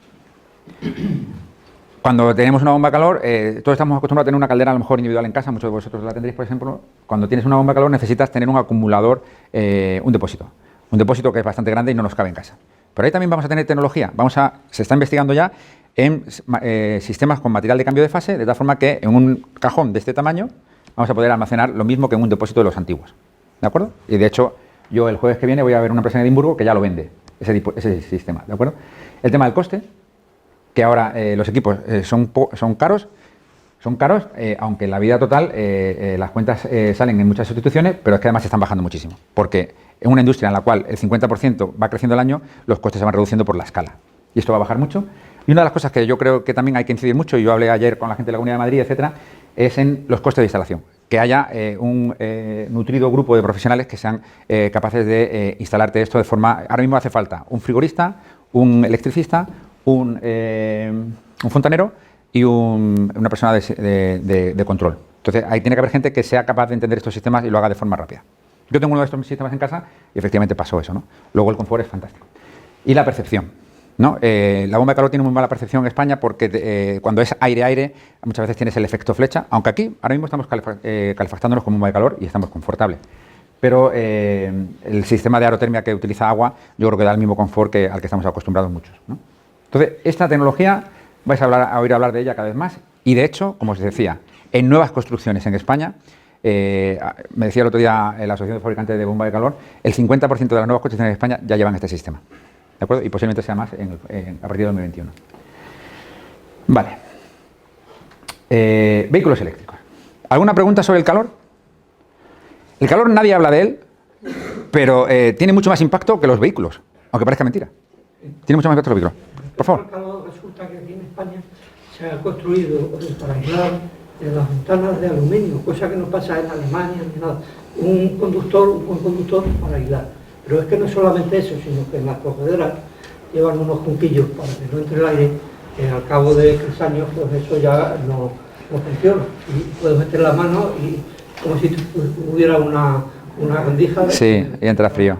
Cuando tenemos una bomba de calor, todos estamos acostumbrados a tener una caldera a lo mejor individual en casa, muchos de vosotros la tendréis, por ejemplo. Cuando tienes una bomba de calor necesitas tener un acumulador, un depósito que es bastante grande y no nos cabe en casa. Pero ahí también vamos a tener tecnología, se está investigando ya en sistemas con material de cambio de fase, de tal forma que en un cajón de este tamaño vamos a poder almacenar lo mismo que en un depósito de los antiguos. ¿De acuerdo? Y de hecho, yo el jueves que viene voy a ver una empresa en Edimburgo que ya lo vende, ese sistema. ¿De acuerdo? El tema del coste, que ahora los equipos son caros, aunque en la vida total las cuentas salen en muchas sustituciones, pero es que además están bajando muchísimo. Porque en una industria en la cual el 50% va creciendo al año, los costes se van reduciendo por la escala. Y esto va a bajar mucho. Y una de las cosas que yo creo que también hay que incidir mucho, y yo hablé ayer con la gente de la Comunidad de Madrid, etcétera, es en los costes de instalación. Que haya un nutrido grupo de profesionales que sean capaces de instalarte esto de forma... Ahora mismo hace falta un frigorista, un electricista, un fontanero y una persona de control. Entonces, ahí tiene que haber gente que sea capaz de entender estos sistemas y lo haga de forma rápida. Yo tengo uno de estos sistemas en casa y efectivamente pasó eso, ¿no? Luego el confort es fantástico. Y la percepción, ¿no? La bomba de calor tiene muy mala percepción en España porque cuando es aire-aire muchas veces tienes el efecto flecha, aunque aquí ahora mismo estamos calefactándonos con bomba de calor y estamos confortables. Pero el sistema de aerotermia que utiliza agua yo creo que da el mismo confort al que estamos acostumbrados muchos, ¿no? Entonces, esta tecnología vais a oír hablar de ella cada vez más y de hecho, como os decía, en nuevas construcciones en España, me decía el otro día la Asociación de Fabricantes de Bomba de Calor, el 50% de las nuevas construcciones en España ya llevan este sistema. ¿De acuerdo? Y posiblemente sea más a partir de 2021. Vale. Vehículos eléctricos. ¿Alguna pregunta sobre el calor? El calor nadie habla de él, pero tiene mucho más impacto que los vehículos, aunque parezca mentira. Tiene mucho más impacto que los vehículos. Por favor. El calor resulta que aquí en España se ha construido para aislar las ventanas de aluminio, cosa que no pasa en Alemania ni nada. Un buen conductor para aislar. Pero es que no es solamente eso, sino que en las cogederas llevan unos junquillos para que no entre el aire, que al cabo de 3 años pues eso ya no funciona. Y puedes meter la mano y como si hubiera una rendija. Sí, y entra frío.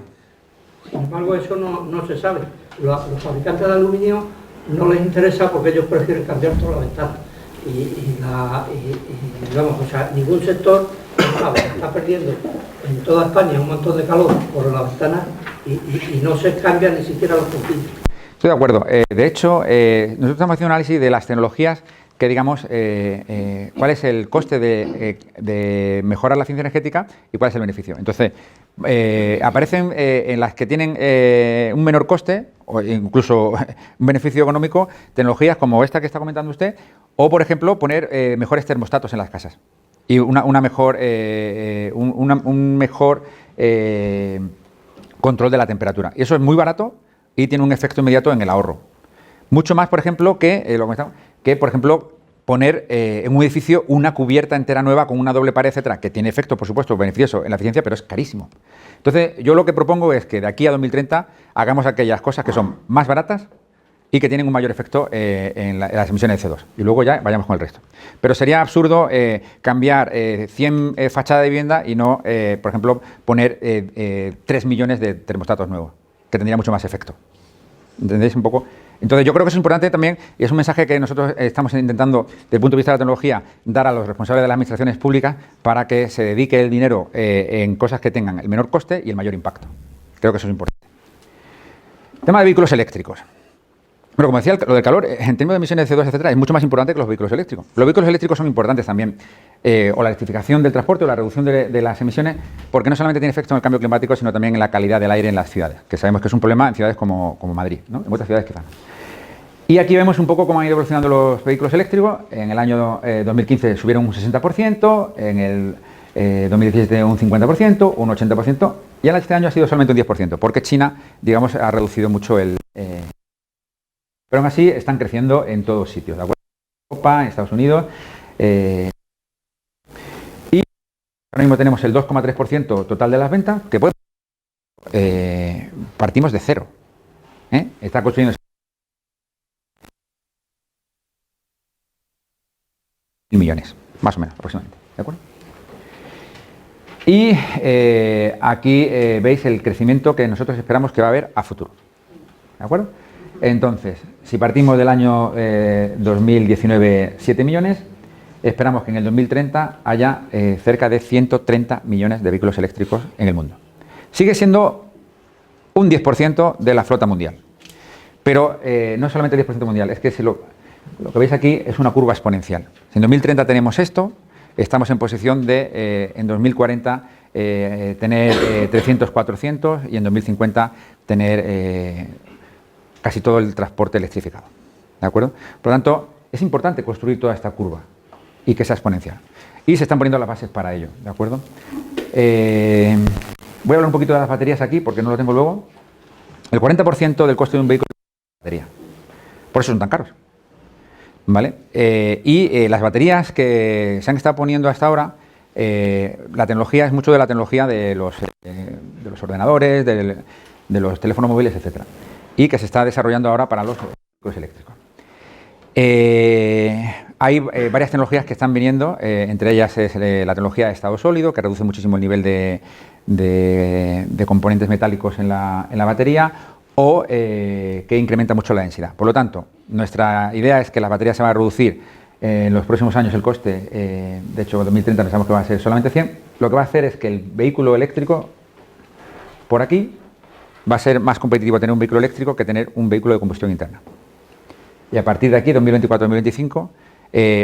Sin embargo, eso no se sabe. Los fabricantes de aluminio no les interesa porque ellos prefieren cambiar toda la ventana. Digamos, o sea, ningún sector está perdiendo en toda España un montón de calor por la ventana y no se cambian ni siquiera los puntillos. Estoy de acuerdo. De hecho, nosotros estamos haciendo un análisis de las tecnologías que, digamos, cuál es el coste de mejorar la eficiencia energética y cuál es el beneficio. Entonces, aparecen en las que tienen un menor coste o incluso un beneficio económico, tecnologías como esta que está comentando usted, o, por ejemplo, poner mejores termostatos en las casas y un mejor control de la temperatura. Y eso es muy barato y tiene un efecto inmediato en el ahorro. Mucho más, por ejemplo, que por ejemplo, poner en un edificio una cubierta entera nueva con una doble pared, etcétera, que tiene efecto, por supuesto, beneficioso en la eficiencia, pero es carísimo. Entonces, yo lo que propongo es que de aquí a 2030 hagamos aquellas cosas que son más baratas y que tienen un mayor efecto en las emisiones de CO2. Y luego ya vayamos con el resto. Pero sería absurdo cambiar 100 fachadas de vivienda y no, por ejemplo, poner 3 millones de termostatos nuevos, que tendría mucho más efecto. ¿Entendéis un poco? Entonces yo creo que es importante también, y es un mensaje que nosotros estamos intentando, desde el punto de vista de la tecnología, dar a los responsables de las administraciones públicas para que se dedique el dinero en cosas que tengan el menor coste y el mayor impacto. Creo que eso es importante. Tema de vehículos eléctricos. Bueno, como decía, lo del calor, en términos de emisiones de CO2, etcétera, es mucho más importante que los vehículos eléctricos. Los vehículos eléctricos son importantes también, o la electrificación del transporte o la reducción de las emisiones, porque no solamente tiene efecto en el cambio climático, sino también en la calidad del aire en las ciudades, que sabemos que es un problema en ciudades como Madrid, ¿no? En otras ciudades quizás. Y aquí vemos un poco cómo han ido evolucionando los vehículos eléctricos. En el año 2015 subieron un 60%, en el 2017 un 50%, un 80%, y en este año ha sido solamente un 10%, porque China, digamos, ha reducido mucho el... pero aún así están creciendo en todos sitios, ¿de acuerdo? En Europa, en Estados Unidos. Y ahora mismo tenemos el 2,3% total de las ventas, que partimos de cero. Está construyendo millones, más o menos, aproximadamente, ¿de acuerdo? Y aquí veis el crecimiento que nosotros esperamos que va a haber a futuro, ¿de acuerdo? Entonces, si partimos del año 2019 7 millones, esperamos que en el 2030 haya cerca de 130 millones de vehículos eléctricos en el mundo. Sigue siendo un 10% de la flota mundial, pero no solamente el 10% mundial, es que si lo que veis aquí es una curva exponencial. Si en 2030 tenemos esto, estamos en posición de, en 2040, tener 300, 400 y en 2050 tener casi todo el transporte electrificado. ¿De acuerdo? Por lo tanto, es importante construir toda esta curva y que sea exponencial. Y se están poniendo las bases para ello. ¿De acuerdo? Voy a hablar un poquito de las baterías aquí porque no lo tengo luego. El 40% del coste de un vehículo es batería. Por eso son tan caros. ¿Vale? Las baterías que se han estado poniendo hasta ahora, la tecnología es mucho de la tecnología de los ordenadores, de los teléfonos móviles, etcétera, y que se está desarrollando ahora para los vehículos eléctricos. Hay varias tecnologías que están viniendo, entre ellas es la tecnología de estado sólido, que reduce muchísimo el nivel de componentes metálicos en la batería, o que incrementa mucho la densidad. Por lo tanto, nuestra idea es que las baterías se van a reducir en los próximos años el coste, de hecho en 2030 pensamos que va a ser solamente 100, lo que va a hacer es que el vehículo eléctrico, por aquí, va a ser más competitivo tener un vehículo eléctrico que tener un vehículo de combustión interna. Y a partir de aquí, 2024-2025,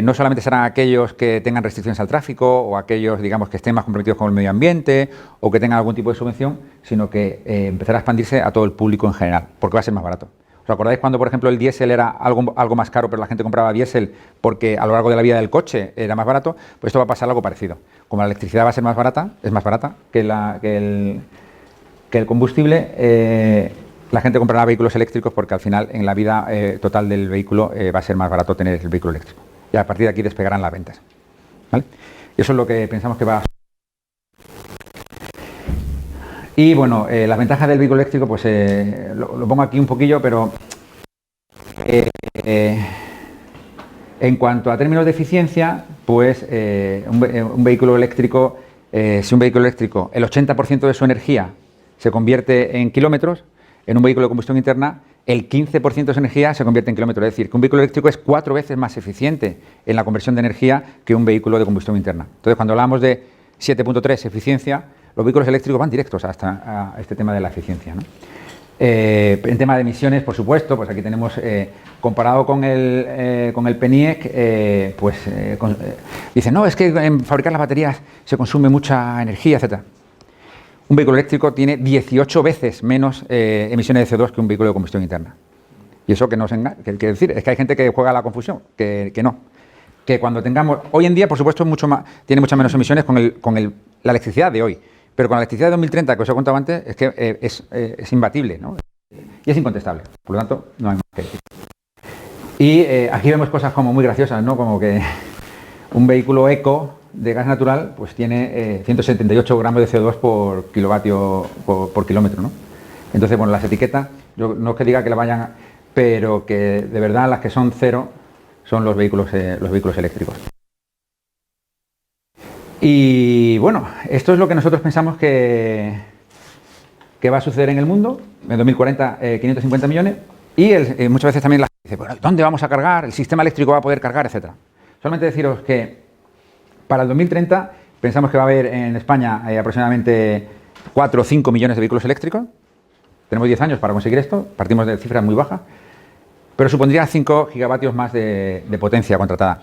no solamente serán aquellos que tengan restricciones al tráfico o aquellos, digamos, que estén más comprometidos con el medio ambiente o que tengan algún tipo de subvención, sino que empezará a expandirse a todo el público en general, porque va a ser más barato. ¿Os acordáis cuando, por ejemplo, el diésel era algo más caro, pero la gente compraba diésel porque a lo largo de la vida del coche era más barato? Pues esto va a pasar algo parecido. Como la electricidad va a ser más barata, es más barata que el combustible, la gente comprará vehículos eléctricos porque al final en la vida total del vehículo va a ser más barato tener el vehículo eléctrico. Y a partir de aquí despegarán las ventas. ¿Vale? Y eso es lo que pensamos que va a... Y bueno, las ventajas del vehículo eléctrico, pues lo pongo aquí un poquillo, pero en cuanto a términos de eficiencia, pues un vehículo eléctrico, si un vehículo eléctrico, el 80% de su energía se convierte en kilómetros, en un vehículo de combustión interna, el 15% de su energía se convierte en kilómetros. Es decir, que un vehículo eléctrico es 4 veces más eficiente en la conversión de energía que un vehículo de combustión interna. Entonces, cuando hablamos de 7.3 eficiencia, los vehículos eléctricos van directos a este tema de la eficiencia, ¿no? En tema de emisiones, por supuesto, pues aquí tenemos, comparado con el PNIEC, dicen, no, es que en fabricar las baterías se consume mucha energía, etcétera. Un vehículo eléctrico tiene 18 veces menos emisiones de CO2 que un vehículo de combustión interna. Y eso que no se engaña, que quiere decir, es que hay gente que juega a la confusión, que no. Que cuando tengamos, hoy en día, por supuesto, tiene muchas menos emisiones con la electricidad de hoy, pero con la electricidad de 2030, que os he contado antes, es que es imbatible, ¿no? Y es incontestable. Por lo tanto, no hay más que decir. Y aquí vemos cosas como muy graciosas, ¿no? Como que un vehículo eco de gas natural pues tiene 178 gramos de CO2 por kilovatio por kilómetro, ¿no? Entonces, bueno, las etiquetas, yo no es que diga que la vayan pero que de verdad las que son cero son los vehículos eléctricos. Y bueno, esto es lo que nosotros pensamos que va a suceder en el mundo. En 2040, 550 millones. Y muchas veces también la gente dice, bueno, ¿dónde vamos a cargar? ¿El sistema eléctrico va a poder cargar? Etcétera. Solamente deciros que para el 2030 pensamos que va a haber en España aproximadamente 4 o 5 millones de vehículos eléctricos. Tenemos 10 años para conseguir esto, partimos de cifras muy bajas, pero supondría 5 gigavatios más de potencia contratada.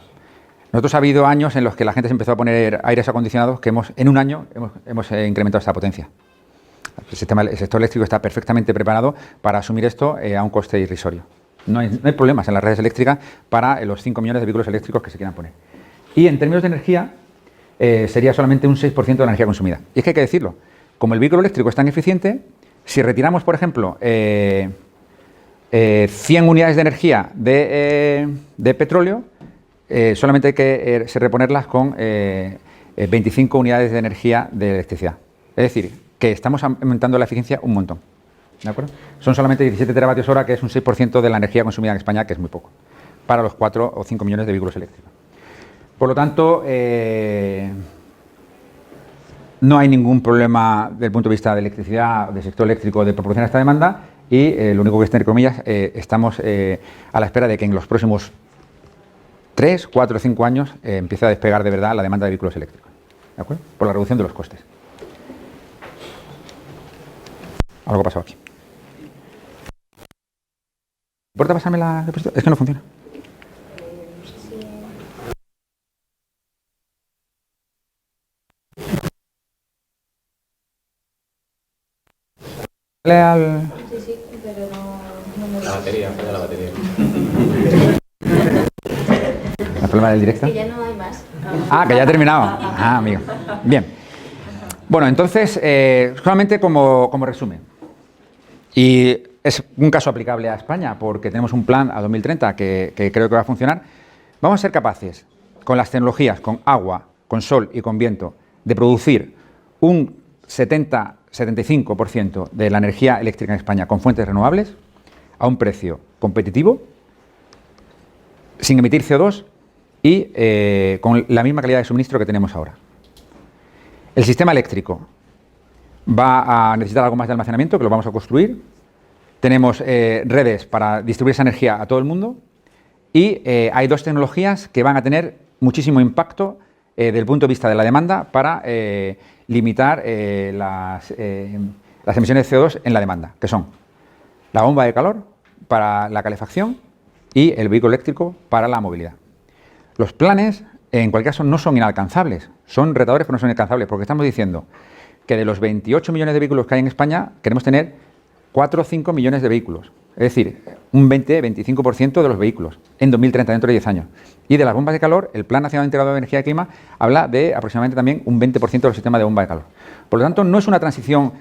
Nosotros ha habido años en los que la gente se empezó a poner aires acondicionados que en un año hemos incrementado esta potencia. El sector eléctrico está perfectamente preparado para asumir esto a un coste irrisorio. No hay problemas en las redes eléctricas para los 5 millones de vehículos eléctricos que se quieran poner. Y en términos de energía, sería solamente un 6% de la energía consumida. Y es que hay que decirlo, como el vehículo eléctrico es tan eficiente, si retiramos, por ejemplo, 100 unidades de energía de petróleo, solamente hay que reponerlas con 25 unidades de energía de electricidad. Es decir, que estamos aumentando la eficiencia un montón. ¿De acuerdo? Son solamente 17 teravatios hora, que es un 6% de la energía consumida en España, que es muy poco, para los 4 o 5 millones de vehículos eléctricos. Por lo tanto, no hay ningún problema desde el punto de vista de electricidad, del sector eléctrico, de proporcionar esta demanda, y lo único que está, entre comillas, estamos a la espera de que en los próximos 3, 4 o 5 años empiece a despegar de verdad la demanda de vehículos eléctricos, ¿de acuerdo? Por la reducción de los costes. Algo ha pasado aquí. ¿Importa pasarme la diapositiva? Es que no funciona. Sí, sí, pero no me... La batería, falla la batería. ¿El problema del directo? Que ya no hay más. Ah, que ya ha terminado. Ah, amigo. Bien. Bueno, entonces, solamente como resumen. Y es un caso aplicable a España, porque tenemos un plan a 2030 que creo que va a funcionar. Vamos a ser capaces, con las tecnologías, con agua, con sol y con viento, de producir un 70-75% de la energía eléctrica en España con fuentes renovables a un precio competitivo, sin emitir CO2 y con la misma calidad de suministro que tenemos ahora. El sistema eléctrico va a necesitar algo más de almacenamiento, que lo vamos a construir. Tenemos redes para distribuir esa energía a todo el mundo y hay 2 tecnologías que van a tener muchísimo impacto desde el punto de vista de la demanda para limitar las emisiones de CO2 en la demanda, que son la bomba de calor para la calefacción y el vehículo eléctrico para la movilidad. Los planes, en cualquier caso, no son inalcanzables, son retadores, pero no son inalcanzables, porque estamos diciendo que de los 28 millones de vehículos que hay en España, queremos tener 4 o 5 millones de vehículos. Es decir, un 20-25% de los vehículos en 2030, dentro de 10 años. Y de las bombas de calor, el Plan Nacional Integrado de Energía y Clima habla de aproximadamente también un 20% del sistema de bomba de calor. Por lo tanto, no es una transición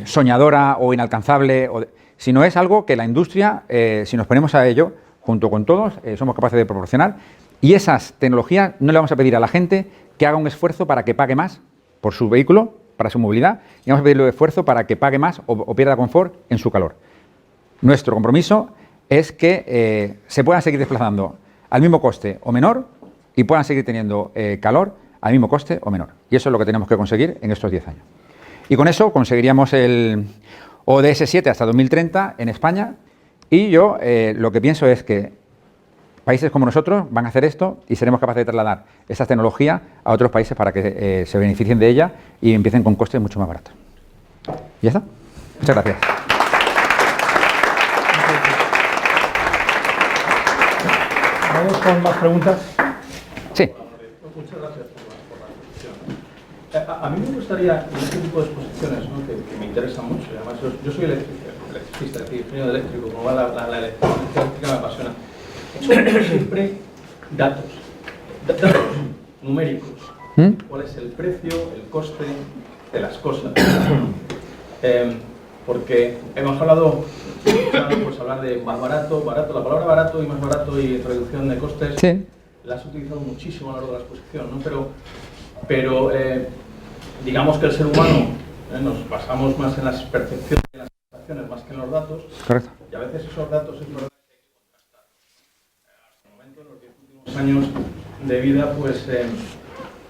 soñadora o inalcanzable, sino es algo que la industria, si nos ponemos a ello, junto con todos, somos capaces de proporcionar. Y esas tecnologías no le vamos a pedir a la gente que haga un esfuerzo para que pague más por su vehículo, para su movilidad, y vamos a pedirle un esfuerzo para que pague más o pierda confort en su calor. Nuestro compromiso es que se puedan seguir desplazando al mismo coste o menor y puedan seguir teniendo calor al mismo coste o menor. Y eso es lo que tenemos que conseguir en estos 10 años. Y con eso conseguiríamos el ODS 7 hasta 2030 en España, y yo lo que pienso es que países como nosotros van a hacer esto y seremos capaces de trasladar esta tecnología a otros países para que se beneficien de ella y empiecen con costes mucho más baratos. ¿Y ya está? Muchas gracias. Vamos con más preguntas. Sí. Muchas gracias por la exposición. A mí me gustaría, en este tipo de exposiciones, ¿no?, que me interesan mucho, y además yo soy electricista, es decir, ingeniero eléctrico, como va la electrónica me apasiona. Siempre datos numéricos. ¿Cuál es el precio, el coste de las cosas? Porque hemos hablado, pues hablar de más barato, la palabra barato y más barato y reducción de costes, Sí. la has utilizado muchísimo a lo largo de la exposición, ¿no? Pero digamos que el ser humano nos basamos más en las percepciones y en las sensaciones más que en los datos. Correcto. Y a veces esos datos es verdad que hay que contrastar. Hasta el momento, en los 10 últimos años de vida, pues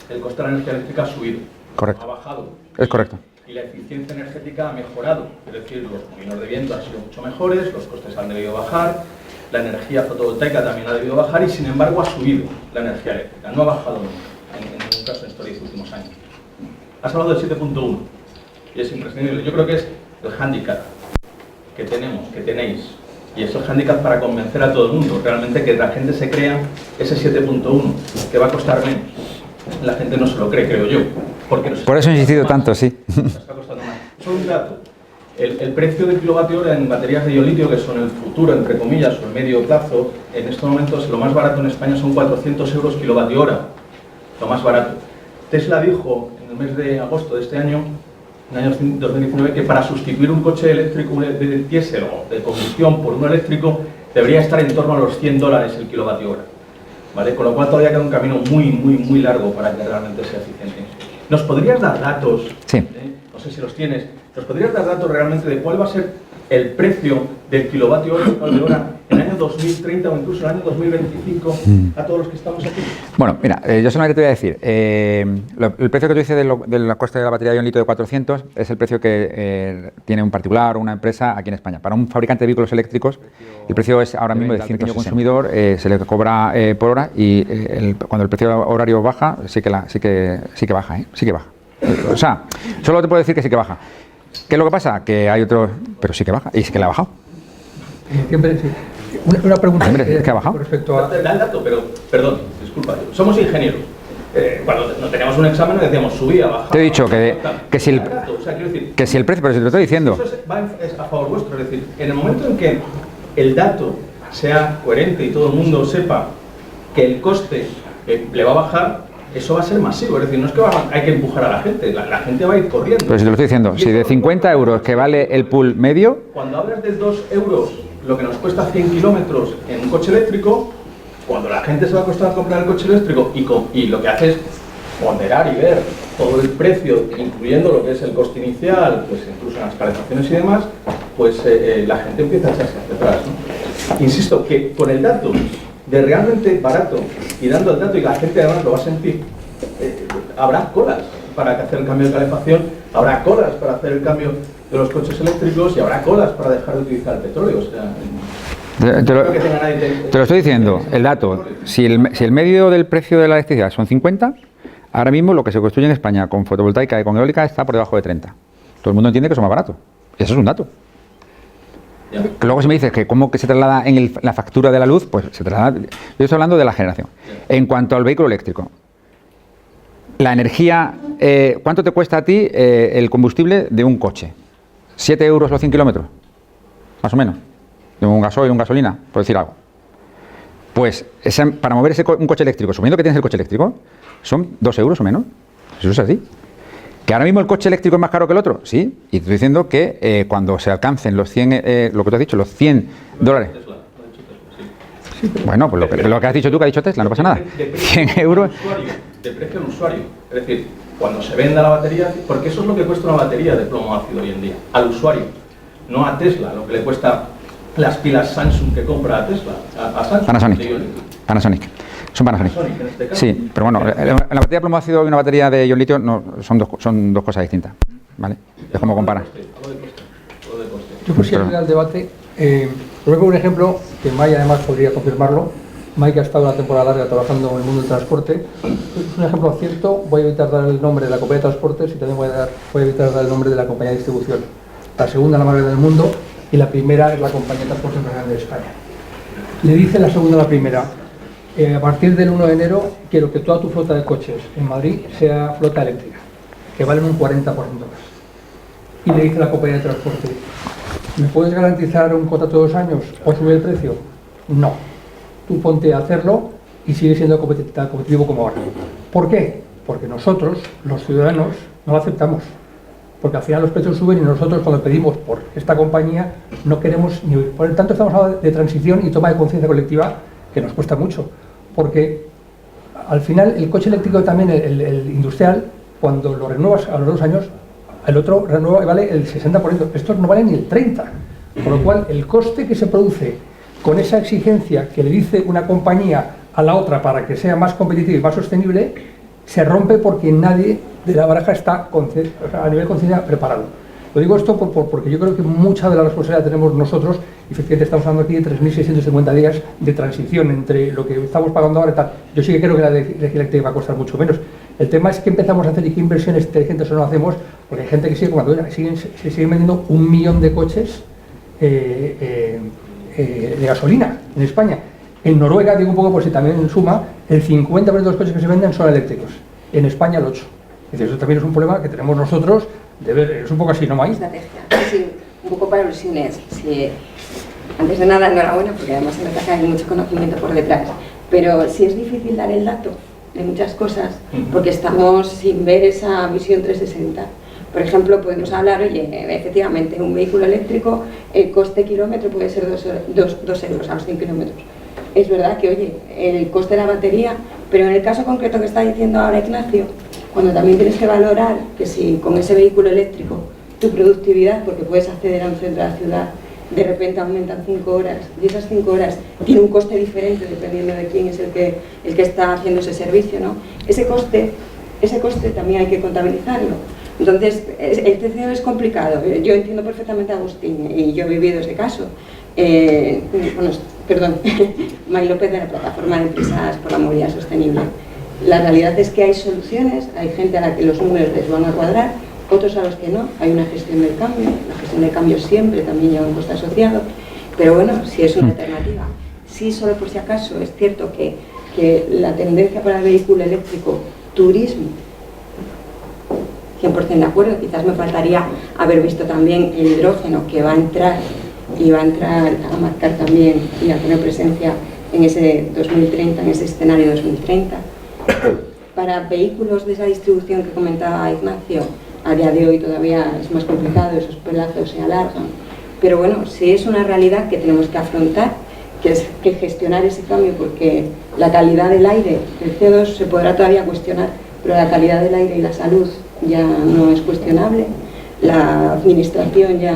el coste de la energía eléctrica ha subido. Correcto. Ha bajado. Es correcto. Y la eficiencia energética ha mejorado. Es decir, los molinos de viento han sido mucho mejores, los costes han debido bajar, la energía fotovoltaica también ha debido bajar y, sin embargo, ha subido la energía eléctrica. No ha bajado nunca, en ningún caso en estos 10 últimos años. Has hablado del 7.1 y es imprescindible. Yo creo que es el hándicap que tenemos, que tenéis. Y es el hándicap para convencer a todo el mundo, realmente que la gente se crea ese 7.1, que va a costar menos. La gente no se lo cree, creo yo. Porque Por eso he insistido tanto, sí. Nos está costando más. Solo un dato. El precio del kilovatio hora en baterías de ionlitio, que son el futuro, entre comillas, o el medio plazo, en estos momentos lo más barato en España son 400 euros kilovatio hora. Lo más barato. Tesla dijo en el mes de agosto de este año, en el año 2019, que para sustituir un coche eléctrico de diésel o de combustión por uno eléctrico debería estar en torno a los $100 el kilovatio hora. ¿Vale? Con lo cual todavía queda un camino muy largo para que realmente sea eficiente. ¿Nos podrías dar datos? Sí. No sé si los tienes. ¿Nos podrías dar datos realmente de cuál va a ser el precio del kilovatio hora en el año 2030 o incluso en el año 2025 a todos los que estamos aquí? Bueno, mira, yo solamente te voy a decir, el precio que tú dices del coste de la batería de un litro de 400 es el precio que tiene un particular o una empresa aquí en España. Para un fabricante de vehículos eléctricos, el precio es ahora mismo de 160. Consumidor se le cobra por hora y cuando el precio horario baja, sí que baja, sí que baja. O sea, solo te puedo decir que sí que baja. ¿Qué es lo que pasa? Que hay otro, pero sí que baja, y es que le ha bajado. Siempre, sí. Una pregunta Hombre, es que ha bajado. con respecto a... Da el dato, pero, perdón, disculpa, somos ingenieros. Cuando no teníamos un examen decíamos subía, bajaba. Te he dicho que si el precio, pero si te lo estoy diciendo. Eso es a favor vuestro, es decir, en el momento en que el dato sea coherente y todo el mundo sepa que el coste le va a bajar, eso va a ser masivo, es decir, no es que hay que empujar a la gente va a ir corriendo. Pero si te lo estoy diciendo, si de 50 euros que vale el pool medio... Cuando hablas de 2 euros, lo que nos cuesta 100 kilómetros en un coche eléctrico, cuando la gente se va a costar comprar el coche eléctrico y lo que hace es ponderar y ver todo el precio, incluyendo lo que es el coste inicial, pues incluso en las calefacciones y demás, pues la gente empieza a echarse hacia atrás, ¿no? Insisto, que con el dato de realmente barato y dando el dato y la gente además lo va a sentir, habrá colas para hacer el cambio de calefacción, habrá colas para hacer el cambio de los coches eléctricos y habrá colas para dejar de utilizar el petróleo. O sea, te lo estoy diciendo, el dato, si el medio del precio de la electricidad son 50, ahora mismo lo que se construye en España con fotovoltaica y con eólica está por debajo de 30. Todo el mundo entiende que eso es más barato. Eso es un dato. Que luego si me dices que cómo que se traslada en la factura de la luz, pues se traslada. Yo estoy hablando de la generación. En cuanto al vehículo eléctrico, la energía, ¿cuánto te cuesta a ti el combustible de un coche? ¿7 euros los 100 kilómetros? Más o menos. De un gasoil, un gasolina, por decir algo. Pues para mover un coche eléctrico, suponiendo que tienes el coche eléctrico, son 2 euros o menos. Eso es así. ¿Que ahora mismo el coche eléctrico es más caro que el otro? Sí, y te estoy diciendo que cuando se alcancen los 100, lo que tú has dicho, los $100. Bueno, pues lo que has dicho tú, que ha dicho Tesla, no pasa nada. 100 euros. De precio al usuario. Es decir, cuando se venda la batería, porque eso es lo que cuesta una batería de plomo ácido hoy en día, al usuario, no a Tesla, lo que le cuesta las pilas Samsung que compra a Tesla, a Samsung. Panasonic. Son Panasonic. En este caso. Sí, pero bueno, la batería de plomo ácido y una batería de ion litio no, son dos cosas distintas. ¿Vale? Es como comparar. Yo por si ayuda al debate, luego un ejemplo que Mike además podría confirmarlo. Mike ha estado una temporada larga trabajando en el mundo del transporte. Es un ejemplo cierto. Voy a evitar dar el nombre de la compañía de transportes y también voy a evitar dar el nombre de la compañía de distribución. La segunda la más grande del mundo y la primera es la compañía de transportes más grande de España. Le dice la segunda a la primera: a partir del 1 de enero quiero que toda tu flota de coches en Madrid sea flota eléctrica, que valen un 40% más. Y le dice la compañía de transporte: ¿me puedes garantizar un contrato de 2 años o subir el precio? No. Tú ponte a hacerlo y sigue siendo tan competitivo como ahora. ¿Por qué? Porque nosotros, los ciudadanos, no lo aceptamos. Porque al final los precios suben y nosotros cuando pedimos por esta compañía no queremos ni oír. Por lo tanto estamos hablando de transición y toma de conciencia colectiva que nos cuesta mucho. Porque al final el coche eléctrico también, el industrial, cuando lo renuevas a los 2 años, el otro renueva y vale el 60%. Estos no valen ni el 30%. Con lo cual, el coste que se produce con esa exigencia que le dice una compañía a la otra para que sea más competitiva y más sostenible, se rompe porque nadie de la baraja está a nivel conciencia preparado. Lo digo esto porque yo creo que mucha de la responsabilidad tenemos nosotros. Efectivamente estamos hablando aquí de 3.650 días de transición entre lo que estamos pagando ahora y tal. Yo sí que creo que la energía eléctrica va a costar mucho menos. El tema es que empezamos a hacer y qué inversiones inteligentes no hacemos, porque hay gente que sigue, cuando se siguen vendiendo 1 millón de coches de gasolina en España. En Noruega, digo un poco por si también en suma, el 50% de los coches que se venden son eléctricos. En España el 8%. Es decir, eso también es un problema que tenemos nosotros de ver, es un poco así, ¿no, May? Estrategia. Sí, un poco para los cines. Sí, antes de nada, enhorabuena, porque además en esta hay mucho conocimiento por detrás. Pero sí es difícil dar el dato de muchas cosas, porque estamos sin ver esa visión 360. Por ejemplo, podemos hablar, oye, efectivamente, un vehículo eléctrico, el coste kilómetro puede ser 2 euros a los 100 kilómetros. Es verdad que, oye, el coste de la batería, pero en el caso concreto que está diciendo ahora Ignacio, cuando también tienes que valorar que si con ese vehículo eléctrico tu productividad, porque puedes acceder a un centro de la ciudad, de repente aumentan 5 horas, y esas 5 horas tiene un coste diferente dependiendo de quién es el que está haciendo ese servicio, ¿no? Ese coste también hay que contabilizarlo. Entonces, el TCO es complicado. Yo entiendo perfectamente a Agustín y yo he vivido ese caso. May López, de la Plataforma de Empresas por la Movilidad Sostenible. La realidad es que hay soluciones, hay gente a la que los números les van a cuadrar, otros a los que no. Hay una gestión del cambio, la gestión del cambio siempre también lleva un coste asociado, pero bueno, sí es una alternativa. Sí, solo por si acaso, es cierto que la tendencia para el vehículo eléctrico, turismo, 100% de acuerdo. Quizás me faltaría haber visto también el hidrógeno, que va a entrar y va a entrar a marcar también y a tener presencia en ese 2030, en ese escenario 2030. Para vehículos de esa distribución que comentaba Ignacio, a día de hoy todavía es más complicado, esos plazos se alargan, pero bueno, sí es una realidad que tenemos que afrontar, que es que gestionar ese cambio, porque la calidad del aire, el CO2 se podrá todavía cuestionar, pero la calidad del aire y la salud ya no es cuestionable. La administración ya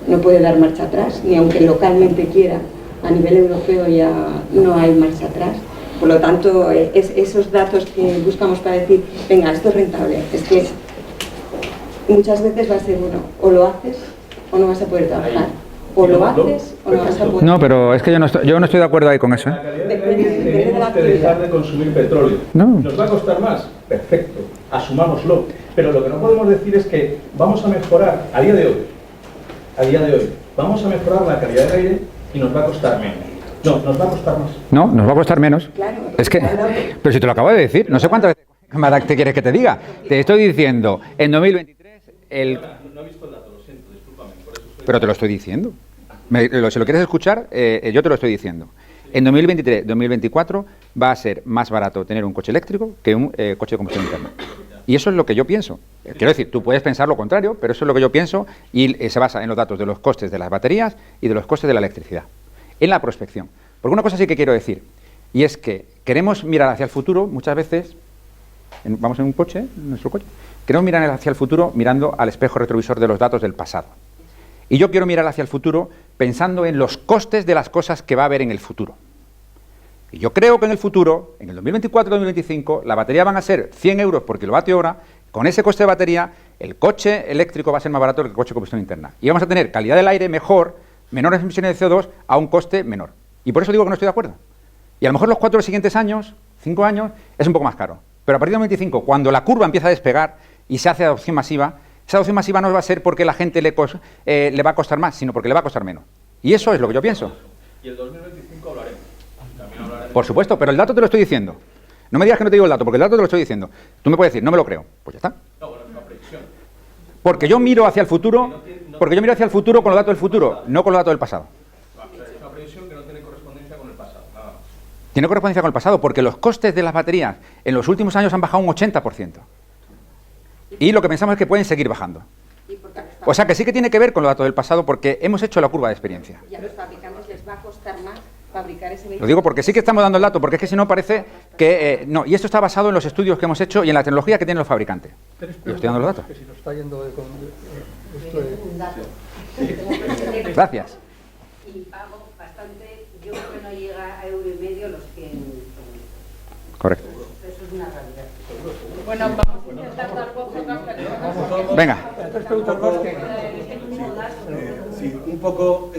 no puede dar marcha atrás, ni aunque localmente quiera, a nivel europeo ya no hay marcha atrás. Por lo tanto, esos datos que buscamos para decir, venga, esto es rentable, es que muchas veces va a ser uno, o lo haces o no vas a poder trabajar, o lo haces o no vas a poder. No, pero es que yo no estoy de acuerdo ahí con eso, ¿eh? La calidad del aire tenemos que dejar de consumir petróleo. No. ¿Nos va a costar más? Perfecto, asumámoslo. Pero lo que no podemos decir es que vamos a mejorar, a día de hoy, vamos a mejorar la calidad del aire y nos va a costar menos. No, nos va a costar más. No, nos va a costar menos. Claro, Es que, pero si te lo acabo de decir, no sé cuántas veces más te quieres que te diga. Te estoy diciendo, en 2023, No he visto el dato, lo siento, discúlpame. Por eso Pero te lo estoy diciendo. Si lo quieres escuchar, yo te lo estoy diciendo. En 2023-2024 va a ser más barato tener un coche eléctrico que un coche de combustión interna. Y eso es lo que yo pienso. Quiero decir, tú puedes pensar lo contrario, pero eso es lo que yo pienso y se basa en los datos de los costes de las baterías y de los costes de la electricidad. En la prospección. Porque una cosa sí que quiero decir, y es que queremos mirar hacia el futuro, muchas veces, vamos en un coche, en nuestro coche, queremos mirar hacia el futuro mirando al espejo retrovisor de los datos del pasado. Y yo quiero mirar hacia el futuro pensando en los costes de las cosas que va a haber en el futuro. Y yo creo que en el futuro, en el 2024-2025, la batería van a ser 100 euros por kilovatio hora. Con ese coste de batería, el coche eléctrico va a ser más barato que el coche de combustión interna. Y vamos a tener calidad del aire mejor, menores emisiones de CO2 a un coste menor. Y por eso digo que no estoy de acuerdo. Y a lo mejor los 4 siguientes años, 5 años, es un poco más caro. Pero a partir del 25, cuando la curva empieza a despegar y se hace adopción masiva, esa adopción masiva no va a ser porque la gente le va a costar más, sino porque le va a costar menos. Y eso es lo que yo pienso. Y el 2025 hablaremos. También hablaremos. Por supuesto, pero el dato te lo estoy diciendo. No me digas que no te digo el dato, porque el dato te lo estoy diciendo. Tú me puedes decir, no me lo creo. Pues ya está. No, bueno, es una predicción. Porque yo miro hacia el futuro, con los datos del futuro, no con los datos del pasado. Es una previsión que no tiene correspondencia con el pasado. Nada más. Tiene correspondencia con el pasado, porque los costes de las baterías en los últimos años han bajado un 80%. Y lo que pensamos es que pueden seguir bajando. O sea que sí que tiene que ver con los datos del pasado, porque hemos hecho la curva de experiencia. Y a los fabricantes les va a costar más fabricar ese vehículo. Lo digo porque sí que estamos dando el dato, porque es que si no parece que... no, y esto está basado en los estudios que hemos hecho y en la tecnología que tienen los fabricantes. Yo estoy dando los datos. Que si nos está yendo de... Gracias. Correcto. Eso es una realidad. Bueno, vamos a intentar dar voz a Carlos. Venga. Sí, un poco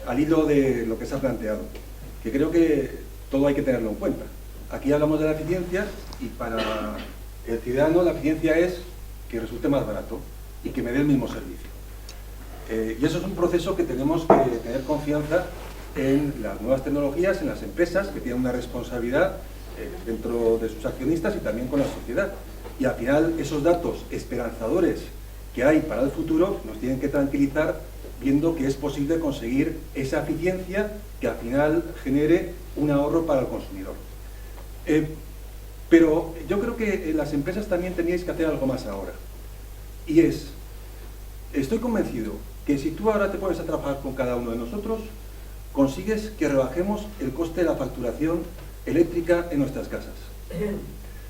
al hilo de lo que se ha planteado, que creo que todo hay que tenerlo en cuenta. Aquí hablamos de la eficiencia y para el ciudadano la eficiencia es que resulte más barato y que me dé el mismo servicio. Y eso es un proceso que tenemos que tener confianza en las nuevas tecnologías, en las empresas que tienen una responsabilidad dentro de sus accionistas y también con la sociedad. Y al final esos datos esperanzadores que hay para el futuro nos tienen que tranquilizar viendo que es posible conseguir esa eficiencia que al final genere un ahorro para el consumidor. Pero yo creo que las empresas también teníais que hacer algo más ahora. Y estoy convencido que si tú ahora te pones a trabajar con cada uno de nosotros, consigues que rebajemos el coste de la facturación eléctrica en nuestras casas.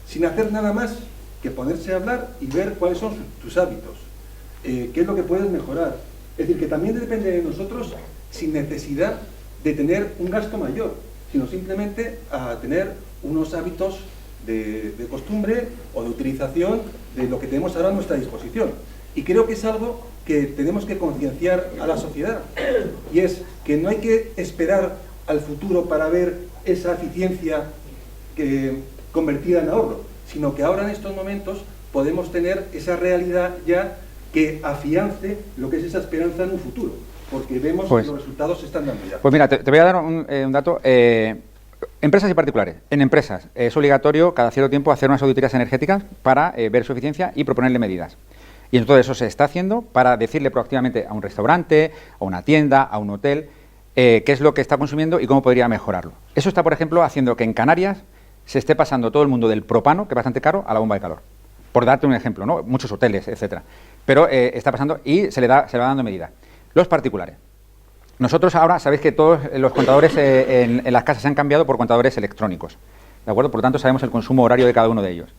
Sin hacer nada más que ponerse a hablar y ver cuáles son tus hábitos, qué es lo que puedes mejorar. Es decir, que también depende de nosotros sin necesidad de tener un gasto mayor, sino simplemente a tener unos hábitos de costumbre o de utilización de lo que tenemos ahora a nuestra disposición. Y creo que es algo que tenemos que concienciar a la sociedad, y es que no hay que esperar al futuro para ver esa eficiencia convertida en ahorro, sino que ahora en estos momentos podemos tener esa realidad ya que afiance lo que es esa esperanza en un futuro, porque vemos que los resultados se están dando ya. Pues mira, te voy a dar un dato. Empresas y particulares. En empresas es obligatorio cada cierto tiempo hacer unas auditorías energéticas para ver su eficiencia y proponerle medidas. Y entonces eso se está haciendo para decirle proactivamente a un restaurante, a una tienda, a un hotel, qué es lo que está consumiendo y cómo podría mejorarlo. Eso está, por ejemplo, haciendo que en Canarias se esté pasando todo el mundo del propano, que es bastante caro, a la bomba de calor. Por darte un ejemplo, ¿no? Muchos hoteles, etcétera. Pero está pasando y se le va dando medida. Los particulares. Nosotros ahora, sabéis que todos los contadores en las casas se han cambiado por contadores electrónicos, ¿de acuerdo? Por lo tanto, sabemos el consumo horario de cada uno de ellos.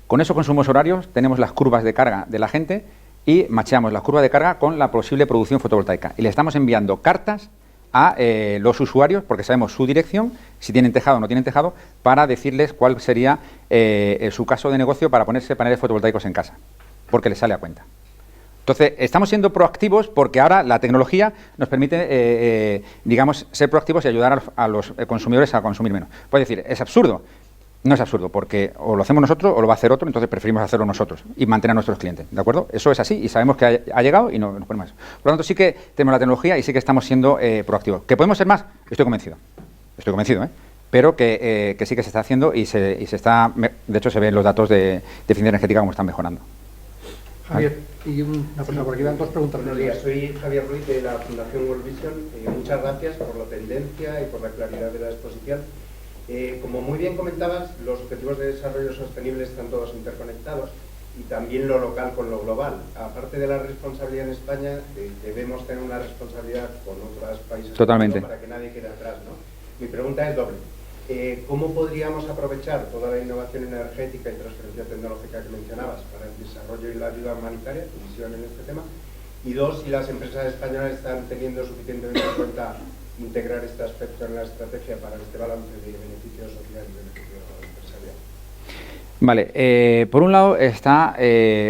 Con esos consumos horarios tenemos las curvas de carga de la gente y macheamos las curvas de carga con la posible producción fotovoltaica. Y le estamos enviando cartas a los usuarios, porque sabemos su dirección, si tienen tejado o no tienen tejado, para decirles cuál sería su caso de negocio para ponerse paneles fotovoltaicos en casa, porque les sale a cuenta. Entonces, estamos siendo proactivos porque ahora la tecnología nos permite, digamos, ser proactivos y ayudar a los consumidores a consumir menos. Puede decir, ¿es absurdo? No es absurdo, porque o lo hacemos nosotros o lo va a hacer otro, entonces preferimos hacerlo nosotros y mantener a nuestros clientes, ¿de acuerdo? Eso es así y sabemos que ha llegado y nos ponemos eso. Por lo tanto, sí que tenemos la tecnología y sí que estamos siendo proactivos. ¿Que podemos ser más? Estoy convencido, pero que sí que se está haciendo y se está, de hecho se ven los datos de eficiencia energética como están mejorando. Javier, y una persona por aquí, van dos preguntas. Buenos días, soy Javier Ruiz de la Fundación World Vision. Muchas gracias por la tendencia y por la claridad de la exposición. Como muy bien comentabas, los objetivos de desarrollo sostenible están todos interconectados y también lo local con lo global. Aparte de la responsabilidad en España, debemos tener una responsabilidad con otros países. Totalmente. Para que nadie quede atrás, ¿no? Mi pregunta es doble. ¿Cómo podríamos aprovechar toda la innovación energética y transferencia tecnológica que mencionabas para el desarrollo y la ayuda humanitaria, tu visión en este tema? Y dos, si las empresas españolas están teniendo suficientemente en cuenta integrar este aspecto en la estrategia para este balance de beneficios sociales y beneficios empresariales. Vale, por un lado está,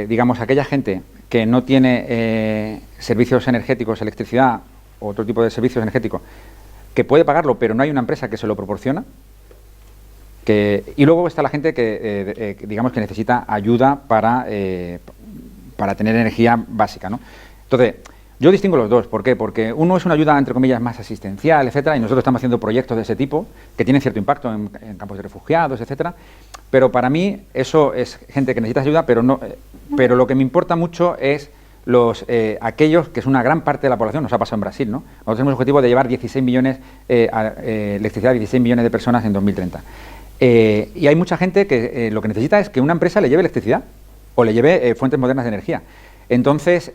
digamos, aquella gente que no tiene servicios energéticos, electricidad o otro tipo de servicios energéticos, que puede pagarlo, pero no hay una empresa que se lo proporciona. Y luego está la gente que, digamos, que necesita ayuda para tener energía básica, ¿no? Entonces, yo distingo los dos. ¿Por qué? Porque uno es una ayuda, entre comillas, más asistencial, etcétera, y nosotros estamos haciendo proyectos de ese tipo que tienen cierto impacto en campos de refugiados, etcétera. Pero para mí eso es gente que necesita ayuda, pero lo que me importa mucho es aquellos que es una gran parte de la población. Nos ha pasado en Brasil, ¿no? Nosotros tenemos el objetivo de llevar 16 millones electricidad a 16 millones de personas en 2030. Y hay mucha gente que lo que necesita es que una empresa le lleve electricidad o le lleve fuentes modernas de energía. Entonces,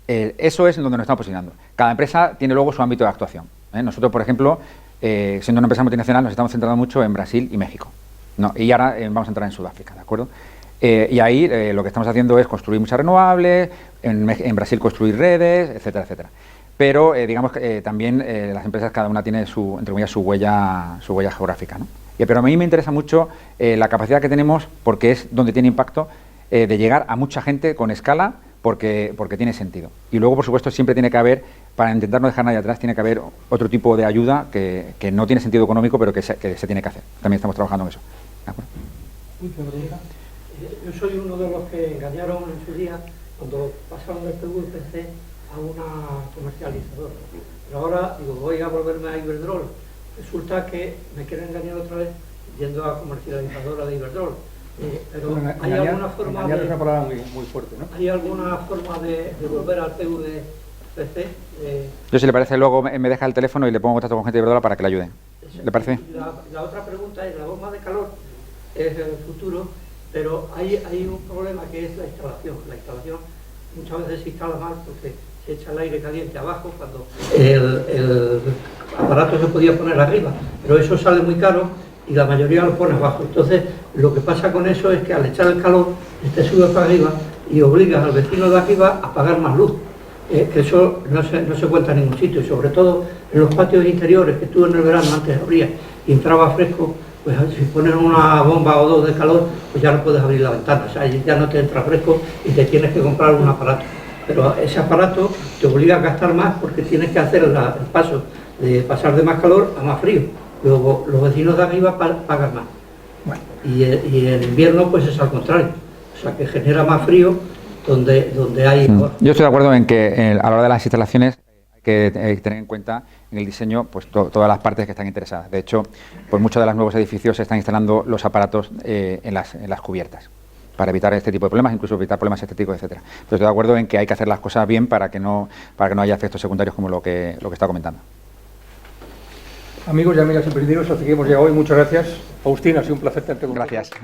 eso es en donde nos estamos posicionando. Cada empresa tiene luego su ámbito de actuación. Nosotros, por ejemplo, siendo una empresa multinacional, nos estamos centrando mucho en Brasil y México, ¿no? Y ahora vamos a entrar en Sudáfrica, ¿de acuerdo? Y ahí lo que estamos haciendo es construir muchas renovables, en Brasil construir redes, etcétera, etcétera. pero digamos que también las empresas cada una tiene su, entre comillas, su huella geográfica, ¿no? Pero a mí me interesa mucho la capacidad que tenemos, porque es donde tiene impacto, de llegar a mucha gente con escala, porque tiene sentido. Y luego, por supuesto, siempre tiene que haber, para intentar no dejar a nadie atrás, tiene que haber otro tipo de ayuda que no tiene sentido económico, pero que se tiene que hacer. También estamos trabajando en eso. ¿De acuerdo? Yo soy uno de los que engañaron en su día cuando pasaron del PVPC a una comercializadora. Pero ahora digo, voy a volverme a Iberdrola. Resulta que me quieren engañar otra vez yendo a comercializadora de Iberdrola. Pero hay alguna forma de... es una palabra muy fuerte, ¿no? ¿Hay alguna forma de volver al PVPC? Yo, si le parece, luego me deja el teléfono y le pongo contacto con gente de Iberdrola para que le ayude. ¿Le parece? La otra pregunta es, la bomba de calor es el futuro, pero hay un problema que es la instalación. La instalación muchas veces se instala mal porque se echa el aire caliente abajo cuando el aparato se podía poner arriba, pero eso sale muy caro y la mayoría lo pone abajo. Entonces, lo que pasa con eso es que al echar el calor, te sube para arriba y obligas al vecino de arriba a pagar más luz. Que eso no se cuenta en ningún sitio, y sobre todo en los patios interiores, que tú en el verano antes abrías y entraba fresco, pues si pones una bomba o dos de calor, pues ya no puedes abrir la ventana, o sea, ya no te entra fresco y te tienes que comprar un aparato. Pero ese aparato te obliga a gastar más porque tienes que hacer el paso de pasar de más calor a más frío. Luego los vecinos de arriba pagan más. Bueno, y en invierno pues es al contrario, o sea que genera más frío donde hay... Yo estoy de acuerdo en que a la hora de las instalaciones hay que tener en cuenta en el diseño pues todas las partes que están interesadas. De hecho, pues muchos de los nuevos edificios se están instalando los aparatos en las cubiertas, para evitar este tipo de problemas, incluso evitar problemas estéticos, etcétera. Entonces, estoy de acuerdo en que hay que hacer las cosas bien para que no haya efectos secundarios como lo que está comentando. Amigos y amigas emprendedores, hasta aquí hemos llegado hoy. Muchas gracias. Agustín, ha sido un placer tenerte con nosotros. Gracias.